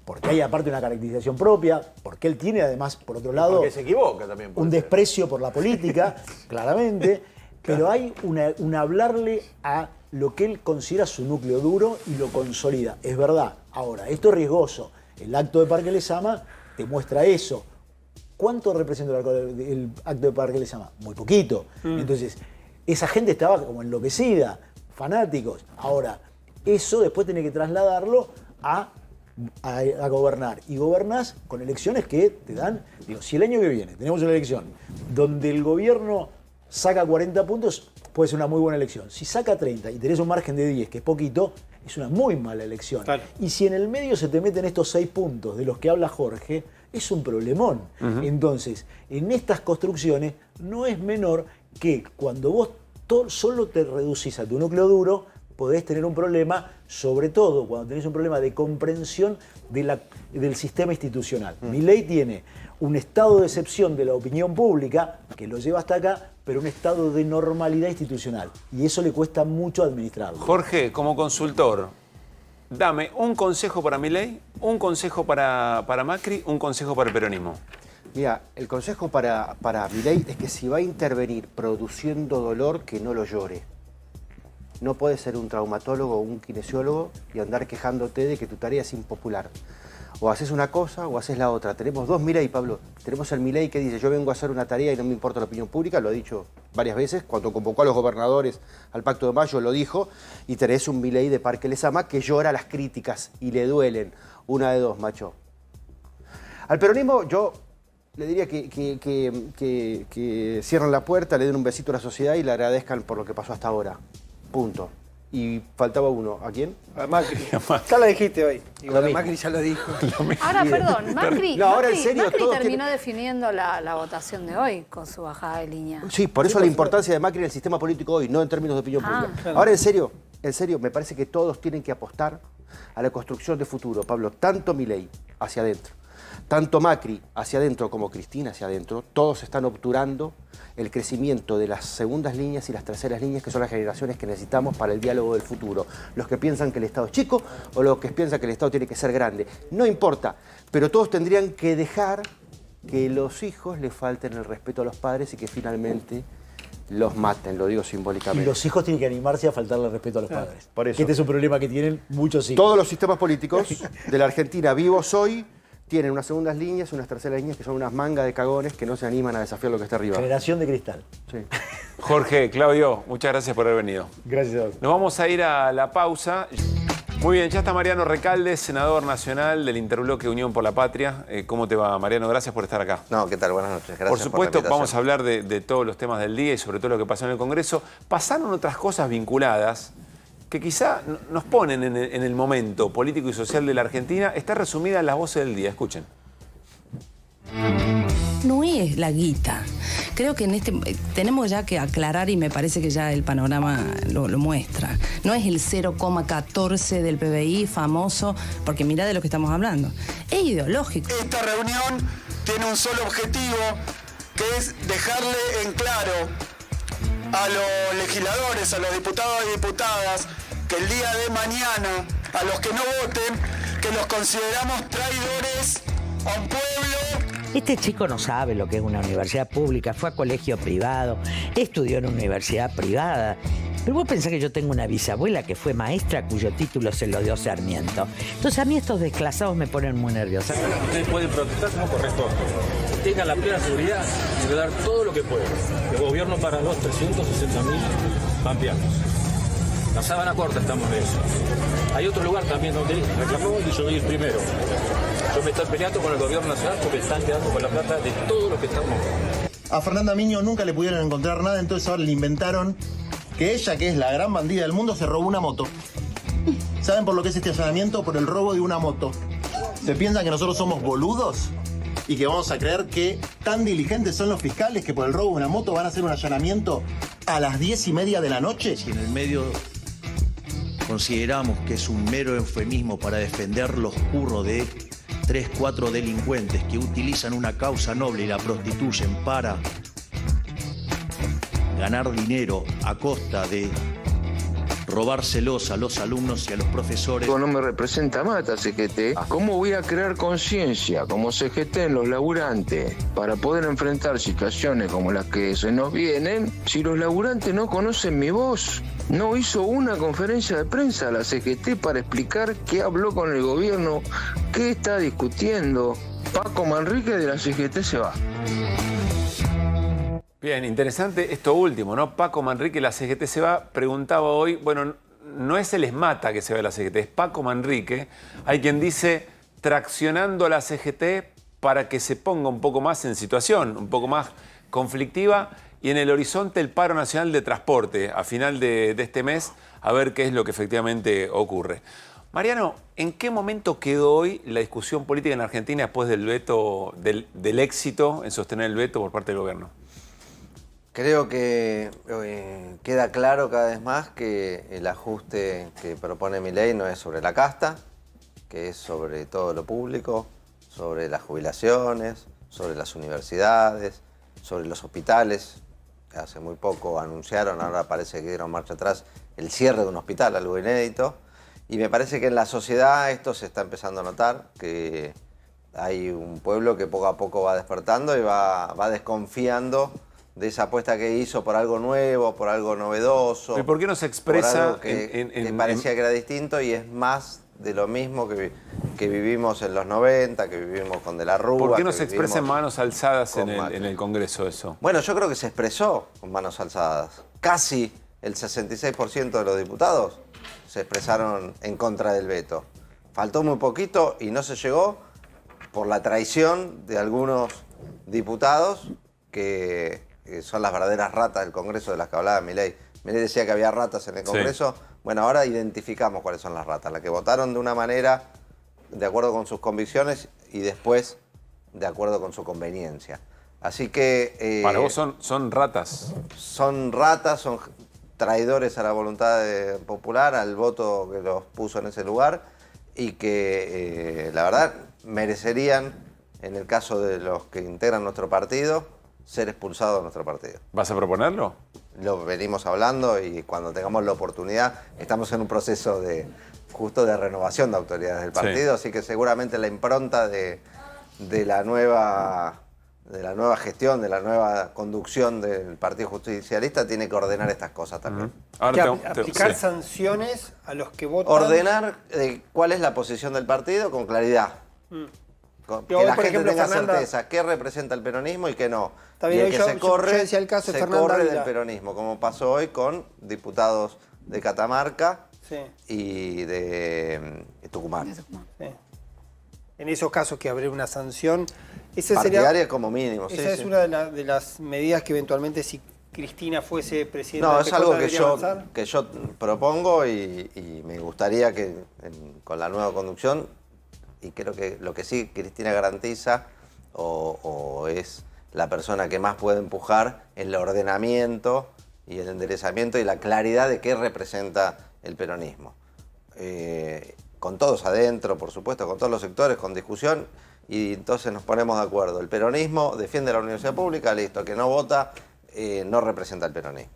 porque hay aparte una caracterización propia, porque él tiene además, por otro lado, porque se equivoca también, un desprecio por la política, claramente, pero hay un hablarle a lo que él considera su núcleo duro y lo consolida. Es verdad. Ahora, esto es riesgoso. El acto de Parque Lezama te muestra eso. ¿Cuánto representa el acto de Parque Lezama? Muy poquito. Entonces, esa gente estaba como enloquecida, fanáticos. Ahora, eso después tiene que trasladarlo a gobernar. Y gobernás con elecciones que te dan... Digo, si el año que viene tenemos una elección donde el gobierno saca 40 puntos, puede ser una muy buena elección. Si saca 30 y tenés un margen de 10, que es poquito, es una muy mala elección. Claro. Y si en el medio se te meten estos 6 puntos de los que habla Jorge, es un problemón. Entonces, en estas construcciones no es menor que cuando vos solo te reducís a tu núcleo duro, podés tener un problema, sobre todo cuando tenés un problema de comprensión del sistema institucional. Milei tiene un estado de excepción de la opinión pública, que lo lleva hasta acá, pero un estado de normalidad institucional. Y eso le cuesta mucho administrarlo. Jorge, como consultor, dame un consejo para Milei, un consejo para Macri, un consejo para el peronismo. Mira, el consejo para Milei es que si va a intervenir produciendo dolor, que no lo llore. No puedes ser un traumatólogo o un kinesiólogo y andar quejándote de que tu tarea es impopular. O haces una cosa o haces la otra. Tenemos dos Milei, Pablo. Tenemos el Milei que dice, yo vengo a hacer una tarea y no me importa la opinión pública, lo ha dicho varias veces. Cuando convocó a los gobernadores al Pacto de Mayo lo dijo. Y tenés un Milei de Parque Lezama que llora las críticas y le duelen. Una de dos, macho. Al peronismo yo le diría que cierren la puerta, le den un besito a la sociedad y le agradezcan por lo que pasó hasta ahora. Punto. y faltaba uno. ¿A quién? A Macri. Ya lo dijiste hoy. Igual Macri ya lo dijo. Ahora, perdón, Macri, No, ahora en serio, Macri todos terminó definiendo la votación de hoy con su bajada de línea. Sí, por eso la importancia de Macri en el sistema político hoy, no en términos de opinión pública. Claro. Ahora, en serio, me parece que todos tienen que apostar a la construcción de futuro, Pablo. Tanto Milei hacia adentro, tanto Macri hacia adentro como Cristina hacia adentro, todos están obturando el crecimiento de las segundas líneas y las terceras líneas, que son las generaciones que necesitamos para el diálogo del futuro. Los que piensan que el Estado es chico o los que piensan que el Estado tiene que ser grande. No importa, pero todos tendrían que dejar que los hijos le falten el respeto a los padres y que finalmente los maten, lo digo simbólicamente. Y los hijos tienen que animarse a faltarle el respeto a los padres. Por eso. Que este es un problema que tienen muchos hijos. Todos los sistemas políticos de la Argentina vivos hoy tienen unas segundas líneas y unas terceras líneas que son unas mangas de cagones que no se animan a desafiar lo que está arriba. Generación de cristal. Sí. Jorge, Claudio, muchas gracias por haber venido. Gracias a vos. Nos vamos a ir a la pausa. Muy bien, ya está Mariano Recalde, senador nacional del Interbloque Unión por la Patria. ¿Cómo te va, Mariano? Gracias por estar acá. No, ¿qué tal? Buenas noches. Gracias por supuesto, la invitación. vamos a hablar de todos los temas del día y sobre todo lo que pasó en el Congreso. Pasaron otras cosas vinculadas que quizá nos ponen en el momento político y social de la Argentina. Está resumida en las voces del día. Escuchen. No es la guita. Creo que tenemos ya que aclarar y me parece que ya el panorama lo muestra. No es el 0,14 del PBI famoso, porque mirá de lo que estamos hablando. Es ideológico. Esta reunión tiene un solo objetivo, que es dejarle en claro a los legisladores, a los diputados y diputadas, que el día de mañana, a los que no voten, que los consideramos traidores a un pueblo. Este chico no sabe lo que es una universidad pública, fue a colegio privado, estudió en una universidad privada. Pero vos pensás que yo tengo una bisabuela que fue maestra cuyo título se lo dio Sarmiento. Entonces a mí estos desclasados me ponen muy nerviosa. Ustedes pueden protestar como corresponde. Tengan la plena seguridad de dar todo lo que puedan. El gobierno para los 360.000 pampeanos. La sábana corta estamos en eso. Hay otro lugar también donde reclamó y yo doy el primero. Yo me estoy peleando con el gobierno nacional porque están quedando con la plata de todo lo que estamos. A Fernanda Miño nunca le pudieron encontrar nada, entonces ahora le inventaron que ella, que es la gran bandida del mundo, se robó una moto. ¿Saben por lo que es este allanamiento? Por el robo de una moto. ¿Se piensan que nosotros somos boludos? Y que vamos a creer que tan diligentes son los fiscales que por el robo de una moto van a hacer un allanamiento a las 10:30 de la noche. Si en el medio consideramos que es un mero eufemismo para defender los curros de 3, 4 delincuentes que utilizan una causa noble y la prostituyen para ganar dinero a costa de robárselos a los alumnos y a los profesores. No me representa más esta CGT. ¿Cómo voy a crear conciencia como CGT en los laburantes para poder enfrentar situaciones como las que se nos vienen si los laburantes no conocen mi voz? No hizo una conferencia de prensa la CGT para explicar qué habló con el gobierno, qué está discutiendo. Paco Manrique de la CGT se va. Bien, interesante esto último, ¿no? Paco Manrique, la CGT se va, preguntaba hoy, bueno, no es el ESMATA que se va de la CGT, es Paco Manrique. Hay quien dice traccionando a la CGT para que se ponga un poco más en situación, un poco más conflictiva, y en el horizonte el paro nacional de transporte a final de este mes, a ver qué es lo que efectivamente ocurre. Mariano, ¿en qué momento quedó hoy la discusión política en Argentina después del veto, del éxito en sostener el veto por parte del gobierno? Creo que queda claro cada vez más que el ajuste que propone Milei no es sobre la casta, que es sobre todo lo público, sobre las jubilaciones, sobre las universidades, sobre los hospitales. Hace muy poco anunciaron, ahora parece que dieron marcha atrás, el cierre de un hospital, algo inédito. Y me parece que en la sociedad esto se está empezando a notar, que hay un pueblo que poco a poco va despertando y va desconfiando de esa apuesta que hizo por algo nuevo, por algo novedoso. ¿Y por qué no se expresa que parecía que era distinto y es más de lo mismo que vivimos en los 90, que vivimos con De la Rúa? ¿Por qué no se expresa en manos alzadas en el Congreso eso? Bueno, yo creo que se expresó con manos alzadas. Casi el 66% de los diputados se expresaron en contra del veto. Faltó muy poquito y no se llegó por la traición de algunos diputados que son las verdaderas ratas del Congreso de las que hablaba Milei. Milei decía que había ratas en el Congreso. Sí. Bueno, ahora identificamos cuáles son las ratas, las que votaron de una manera de acuerdo con sus convicciones y después de acuerdo con su conveniencia. Así que... Para vos son ratas. Son ratas, son traidores a la voluntad popular, al voto que los puso en ese lugar y que la verdad merecerían, en el caso de los que integran nuestro partido, ser expulsados de nuestro partido. ¿Vas a proponerlo? Lo venimos hablando y cuando tengamos la oportunidad, estamos en un proceso justo de renovación de autoridades del partido, así que seguramente la impronta de la nueva gestión, de la nueva conducción del Partido Justicialista tiene que ordenar estas cosas también. Aplicar sanciones a los que votan. Ordenar cuál es la posición del partido con claridad. Que la gente tenga certeza qué representa el peronismo y qué no. Y el que se corre del peronismo, como pasó hoy con diputados de Catamarca y de Tucumán. Sí. En esos casos que habría una sanción... Partidaria como mínimo. Esa es una de las medidas que eventualmente, si Cristina fuese presidenta... No, es algo que yo propongo y me gustaría que con la nueva conducción, y creo que lo que sí Cristina garantiza o es la persona que más puede empujar el ordenamiento y el enderezamiento y la claridad de qué representa el peronismo. Con todos adentro, por supuesto, con todos los sectores, con discusión, y entonces nos ponemos de acuerdo. El peronismo defiende la universidad pública, listo, que no vota no representa el peronismo.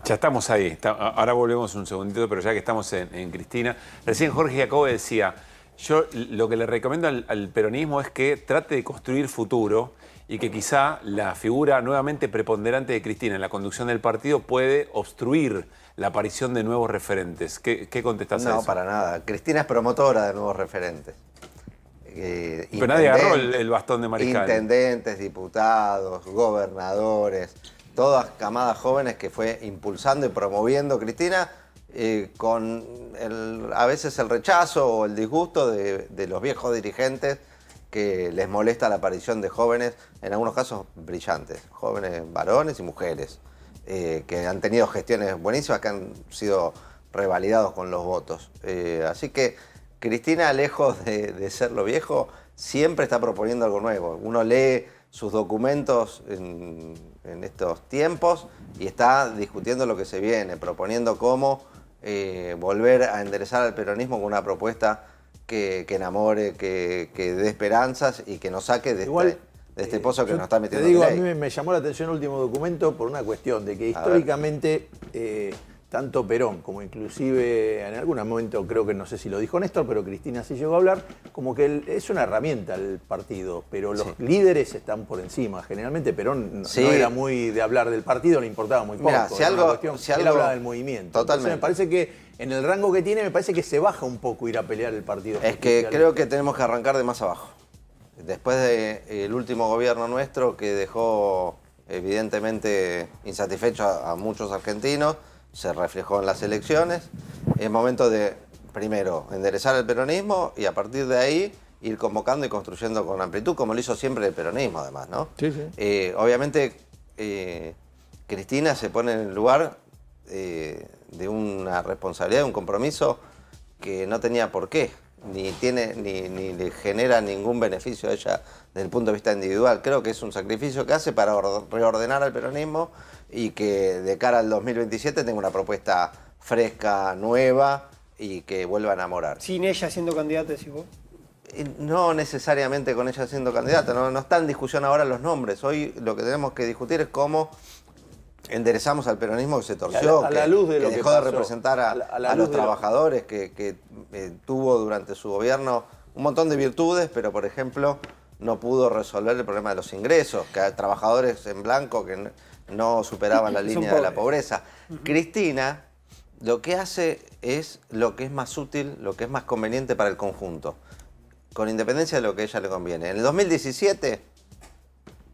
Ya estamos ahí, ahora volvemos un segundito, pero ya que estamos en Cristina, recién Jorge Jacobo decía, yo lo que le recomiendo al peronismo es que trate de construir futuro y que quizá la figura nuevamente preponderante de Cristina en la conducción del partido puede obstruir la aparición de nuevos referentes. ¿Qué contestás a eso? No, para nada. Cristina es promotora de nuevos referentes. Pero nadie agarró el bastón de Mariscal. Intendentes, diputados, gobernadores, todas camadas jóvenes que fue impulsando y promoviendo Cristina con a veces el rechazo o el disgusto de los viejos dirigentes que les molesta la aparición de jóvenes, en algunos casos brillantes, jóvenes varones y mujeres, que han tenido gestiones buenísimas que han sido revalidados con los votos. Así que Cristina, lejos de ser lo viejo, siempre está proponiendo algo nuevo. Uno lee sus documentos en estos tiempos y está discutiendo lo que se viene, proponiendo cómo volver a enderezar al peronismo con una propuesta que enamore, que dé esperanzas y que nos saque de este pozo que nos está metiendo. Te digo, a mí me llamó la atención el último documento por una cuestión de que históricamente tanto Perón como inclusive en algún momento, creo que no sé si lo dijo Néstor, pero Cristina sí llegó a hablar, como que es una herramienta el partido, pero los líderes están por encima. Generalmente Perón no era muy de hablar del partido, le importaba muy poco. Mira, él hablaba del movimiento. Totalmente. Entonces me parece que en el rango que tiene, me parece que se baja un poco ir a pelear el partido. Es que creo que tenemos que arrancar de más abajo. Después del último gobierno nuestro que dejó evidentemente insatisfecho a muchos argentinos, se reflejó en las elecciones. Es momento de, primero, enderezar el peronismo y a partir de ahí ir convocando y construyendo con amplitud, como lo hizo siempre el peronismo, además, ¿no? Sí, sí. Obviamente, Cristina se pone en el lugar de una responsabilidad, un compromiso que no tenía por qué, ni le genera ningún beneficio a ella desde el punto de vista individual. Creo que es un sacrificio que hace para reordenar al peronismo y que de cara al 2027 tenga una propuesta fresca, nueva y que vuelva a enamorar. ¿Sin ella siendo candidata, decís vos? No necesariamente con ella siendo candidata, no está en discusión ahora los nombres. Hoy lo que tenemos que discutir es cómo enderezamos al peronismo que se torció, a la luz de que lo dejó de representar a los trabajadores, que tuvo durante su gobierno un montón de virtudes, pero por ejemplo no pudo resolver el problema de los ingresos, que hay trabajadores en blanco que no superaban la línea de la pobreza. Cristina lo que hace es lo que es más útil, lo que es más conveniente para el conjunto, con independencia de lo que a ella le conviene. En el 2017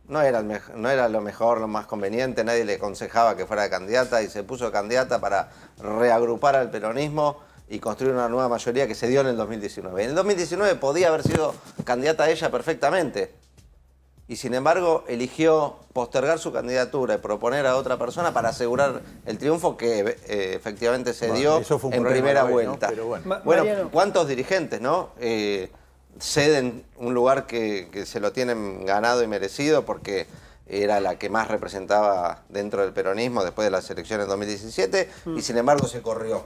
no era lo mejor, lo más conveniente, nadie le aconsejaba que fuera candidata y se puso candidata para reagrupar al peronismo y construir una nueva mayoría que se dio en el 2019. En el 2019 podía haber sido candidata a ella perfectamente, y sin embargo eligió postergar su candidatura y proponer a otra persona para asegurar el triunfo que efectivamente se dio en primera vuelta. ¿no? Pero bueno. Bueno, ¿cuántos dirigentes, no? Ceden un lugar que se lo tienen ganado y merecido porque era la que más representaba dentro del peronismo después de las elecciones de 2017 y sin embargo se corrió.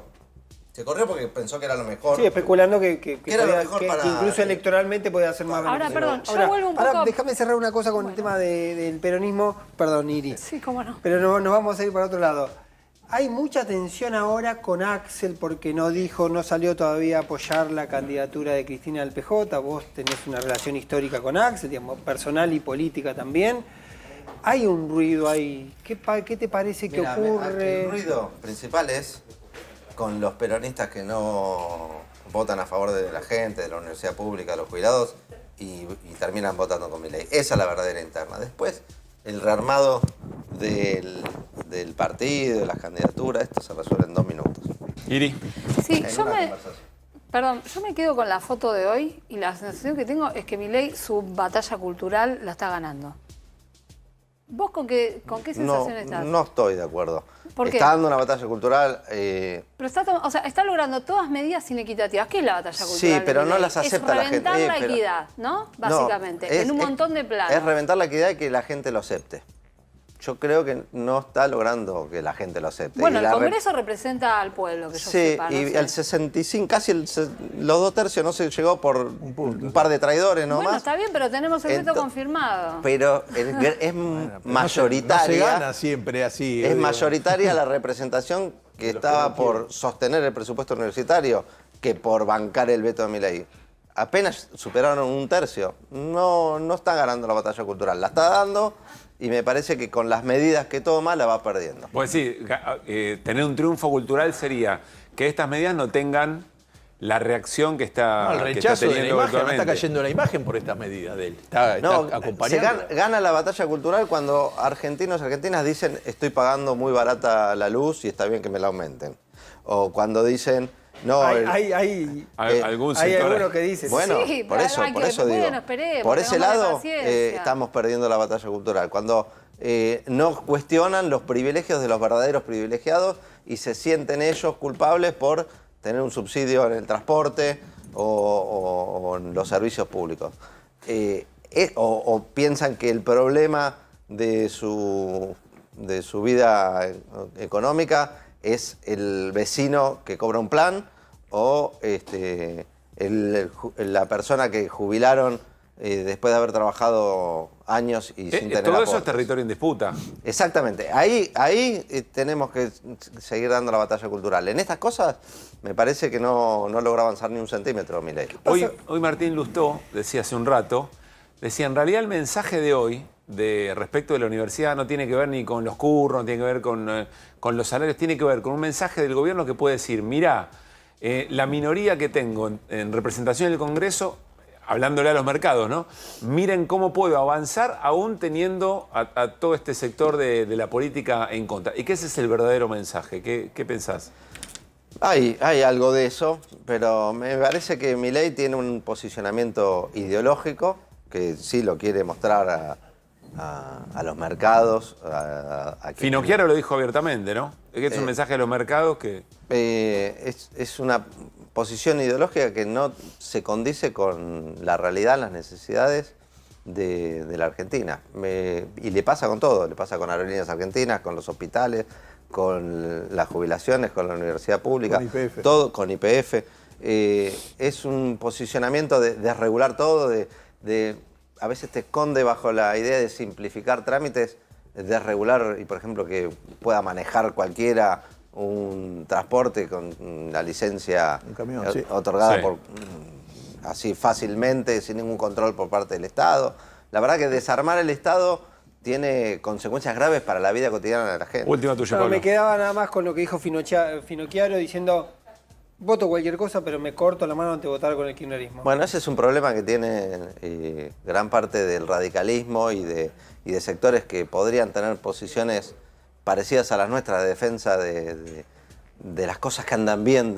Se corrió porque pensó que era lo mejor. Sí, especulando que era lo mejor para... incluso electoralmente podía ser más Ahora, beneficioso. perdón, yo vuelvo un poco... Ahora, déjame cerrar una cosa con el tema del peronismo. Perdón, Iri. Sí, cómo no. Pero nos vamos a ir para otro lado. Hay mucha tensión ahora con Axel porque no salió todavía a apoyar la candidatura de Cristina del PJ. Vos tenés una relación histórica con Axel, digamos, personal y política también. Hay un ruido ahí. ¿Qué te parece que ocurre? El ruido principal es con los peronistas que no votan a favor de la gente, de la universidad pública, de los jubilados, y terminan votando con Milei. Esa es la verdadera interna. Después, el rearmado del partido, de las candidaturas, esto se resuelve en 2 minutos. Iri. Sí, yo me quedo con la foto de hoy y la sensación que tengo es que Milei su batalla cultural la está ganando. ¿Vos con qué sensación estás? No estoy de acuerdo. ¿Por qué? Está dando una batalla cultural... Pero está logrando todas medidas inequitativas. ¿Qué es la batalla cultural? Sí, pero no las acepta la gente. Es reventar la equidad, ¿no? Básicamente, en un montón de planos. Es reventar la equidad y que la gente lo acepte. Yo creo que no está logrando que la gente lo acepte. Bueno, el Congreso representa al pueblo, que yo sepa. Sí, y el 65, casi los 2/3 no se llegó por un par de traidores nomás. Bueno, está bien, pero tenemos el veto confirmado. Pero es mayoritaria. No se gana siempre así. Es mayoritaria la representación que estaba por sostener el presupuesto universitario que por bancar el veto de Milei. Apenas superaron 1/3. No está ganando la batalla cultural. La está dando... Y me parece que con las medidas que toma la va perdiendo. Pues sí, tener un triunfo cultural sería que estas medidas no tengan la reacción que está, el rechazo que está teniendo de la imagen, no está actualmente. cayendo la imagen por estas medidas de él. Está acompañando. Gana la batalla cultural cuando argentinos y argentinas dicen estoy pagando muy barata la luz y está bien que me la aumenten. O cuando dicen... No, hay algunos que dicen. Bueno, sí, por eso digo. Esperemos, por ese lado estamos perdiendo la batalla cultural. Cuando no cuestionan los privilegios de los verdaderos privilegiados y se sienten ellos culpables por tener un subsidio en el transporte o en los servicios públicos. O piensan que el problema de su vida económica es el vecino que cobra un plan o la persona que jubilaron después de haber trabajado años y sin tener todo aportes. eso es territorio en disputa. Exactamente. Ahí tenemos que seguir dando la batalla cultural. En estas cosas me parece que no logra avanzar ni un centímetro Milei. Hoy Martín Lustó decía hace un rato, en realidad el mensaje de hoy respecto de la universidad no tiene que ver ni con los curros, no tiene que ver con los salarios, tiene que ver con un mensaje del gobierno que puede decir, mirá, la minoría que tengo en representación en el Congreso, hablándole a los mercados, ¿no? Miren cómo puedo avanzar aún teniendo a todo este sector de la política en contra. Y que ese es el verdadero mensaje. ¿Qué pensás? Hay algo de eso, pero me parece que Milei tiene un posicionamiento ideológico que sí lo quiere mostrar a los mercados. Finocchiaro lo dijo abiertamente, ¿no? Es un mensaje a los mercados que... Es una posición ideológica que no se condice con la realidad, las necesidades de la Argentina. Y le pasa con todo, le pasa con aerolíneas argentinas, con los hospitales, con las jubilaciones, con la universidad pública, con YPF. Todo con YPF. Es un posicionamiento de desregular todo, a veces te esconde bajo la idea de simplificar trámites, desregular y, por ejemplo, que pueda manejar cualquiera un transporte con la licencia otorgada así fácilmente, sin ningún control por parte del Estado. La verdad que desarmar el Estado tiene consecuencias graves para la vida cotidiana de la gente. Última tuya, Pablo. Me quedaba nada más con lo que dijo Finocchiaro diciendo... Voto cualquier cosa, pero me corto la mano ante votar con el kirchnerismo. Bueno, ese es un problema que tiene gran parte del radicalismo y de sectores que podrían tener posiciones parecidas a las nuestras de defensa de de las cosas que andan bien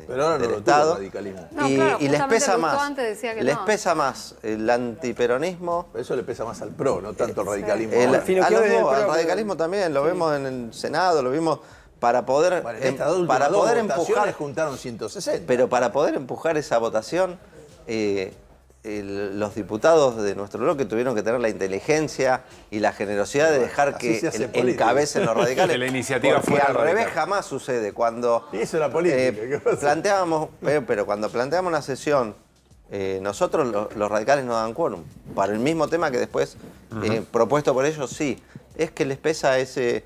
Pero ahora no del lo tuvo Estado. el radicalismo. No, y, claro, y les justamente pesa Lustó más. antes decía que Les no. pesa más el antiperonismo. Eso le pesa más al PRO, no tanto al radicalismo. El, ahora. a los dos, al radicalismo también, lo vemos en el Senado, lo vimos para poder, Bueno, en estas últimas para dos poder votaciones empujar. juntaron 160. Pero para poder empujar esa votación, los diputados de nuestro bloque tuvieron que tener la inteligencia y la generosidad de dejar Así se que hace política. encabecen los radicales. Que la iniciativa porque fuera al revés radical. jamás sucede. Cuando Y eso es la política. ¿qué pasa? planteábamos, pero cuando planteamos una sesión, nosotros los radicales no dan quórum. Para el mismo tema que después, propuesto por ellos, sí. Es que les pesa ese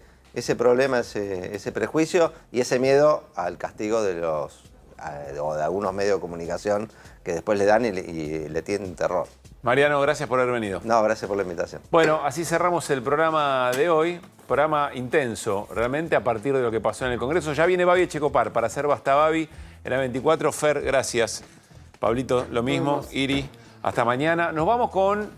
problema, ese prejuicio y ese miedo al castigo de o de algunos medios de comunicación que después le dan y le tienen terror. Mariano, gracias por haber venido. No, gracias por la invitación. Bueno, así cerramos el programa de hoy. Programa intenso, realmente, a partir de lo que pasó en el Congreso. Ya viene Babi Echecopar para hacer Basta Babi en la 24. Fer, gracias. Pablito, lo mismo. Iri, hasta mañana. Nos vamos con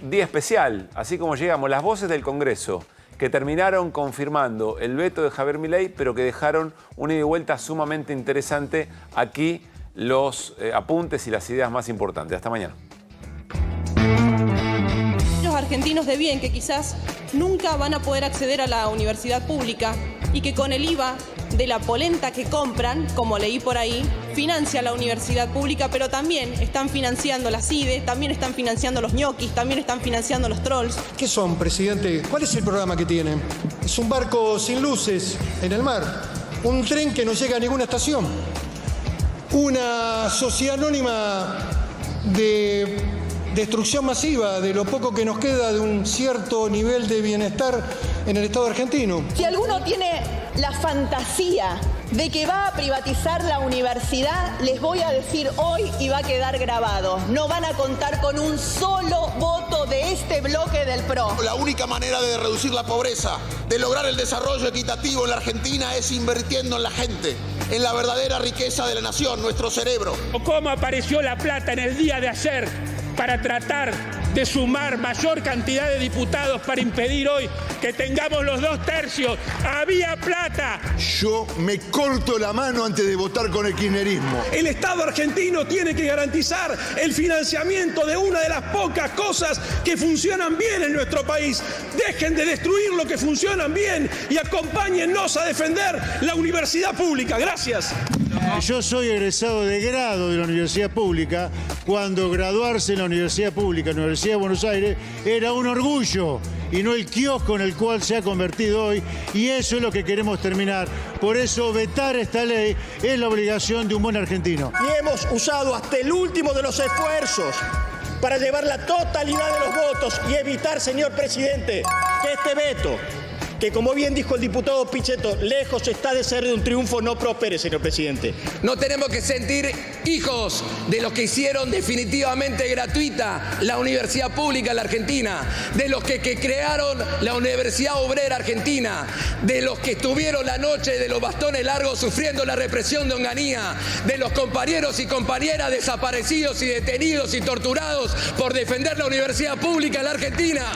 día especial. Así como llegamos, las voces del Congreso, que terminaron confirmando el veto de Javier Milei, pero que dejaron una ida y vuelta sumamente interesante. Aquí los apuntes y las ideas más importantes. Hasta mañana. Los argentinos de bien que quizás nunca van a poder acceder a la universidad pública y que con el IVA de la polenta que compran, como leí por ahí, financia la universidad pública, pero también están financiando la CIDE, también están financiando los ñoquis, también están financiando los trolls. ¿Qué son, presidente? ¿Cuál es el programa que tienen? Es un barco sin luces en el mar, un tren que no llega a ninguna estación, una sociedad anónima de destrucción masiva de lo poco que nos queda de un cierto nivel de bienestar en el Estado argentino. Si alguno tiene la fantasía de que va a privatizar la universidad, les voy a decir hoy y va a quedar grabado. No van a contar con un solo voto de este bloque del PRO. La única manera de reducir la pobreza, de lograr el desarrollo equitativo en la Argentina es invirtiendo en la gente, en la verdadera riqueza de la nación, nuestro cerebro. ¿Cómo apareció la plata en el día de ayer para tratar de sumar mayor cantidad de diputados para impedir hoy que tengamos los 2/3? Había plata. Yo me corto la mano antes de votar con el kirchnerismo. El Estado argentino tiene que garantizar el financiamiento de una de las pocas cosas que funcionan bien en nuestro país. Dejen de destruir lo que funcionan bien y acompáñennos a defender la universidad pública. Gracias. Yo soy egresado de grado de la universidad pública, cuando graduarse en la universidad pública, la Universidad de Buenos Aires, era un orgullo y no el kiosco en el cual se ha convertido hoy, y eso es lo que queremos terminar. Por eso vetar esta ley es la obligación de un buen argentino. Y hemos usado hasta el último de los esfuerzos para llevar la totalidad de los votos y evitar, señor presidente, que este veto, que como bien dijo el diputado Pichetto, lejos está de ser de un triunfo, no prospere, señor presidente. No tenemos que sentir hijos de los que hicieron definitivamente gratuita la universidad pública en la Argentina, de los que crearon la Universidad Obrera Argentina, de los que estuvieron la noche de los bastones largos sufriendo la represión de Onganía, de los compañeros y compañeras desaparecidos y detenidos y torturados por defender la universidad pública en la Argentina.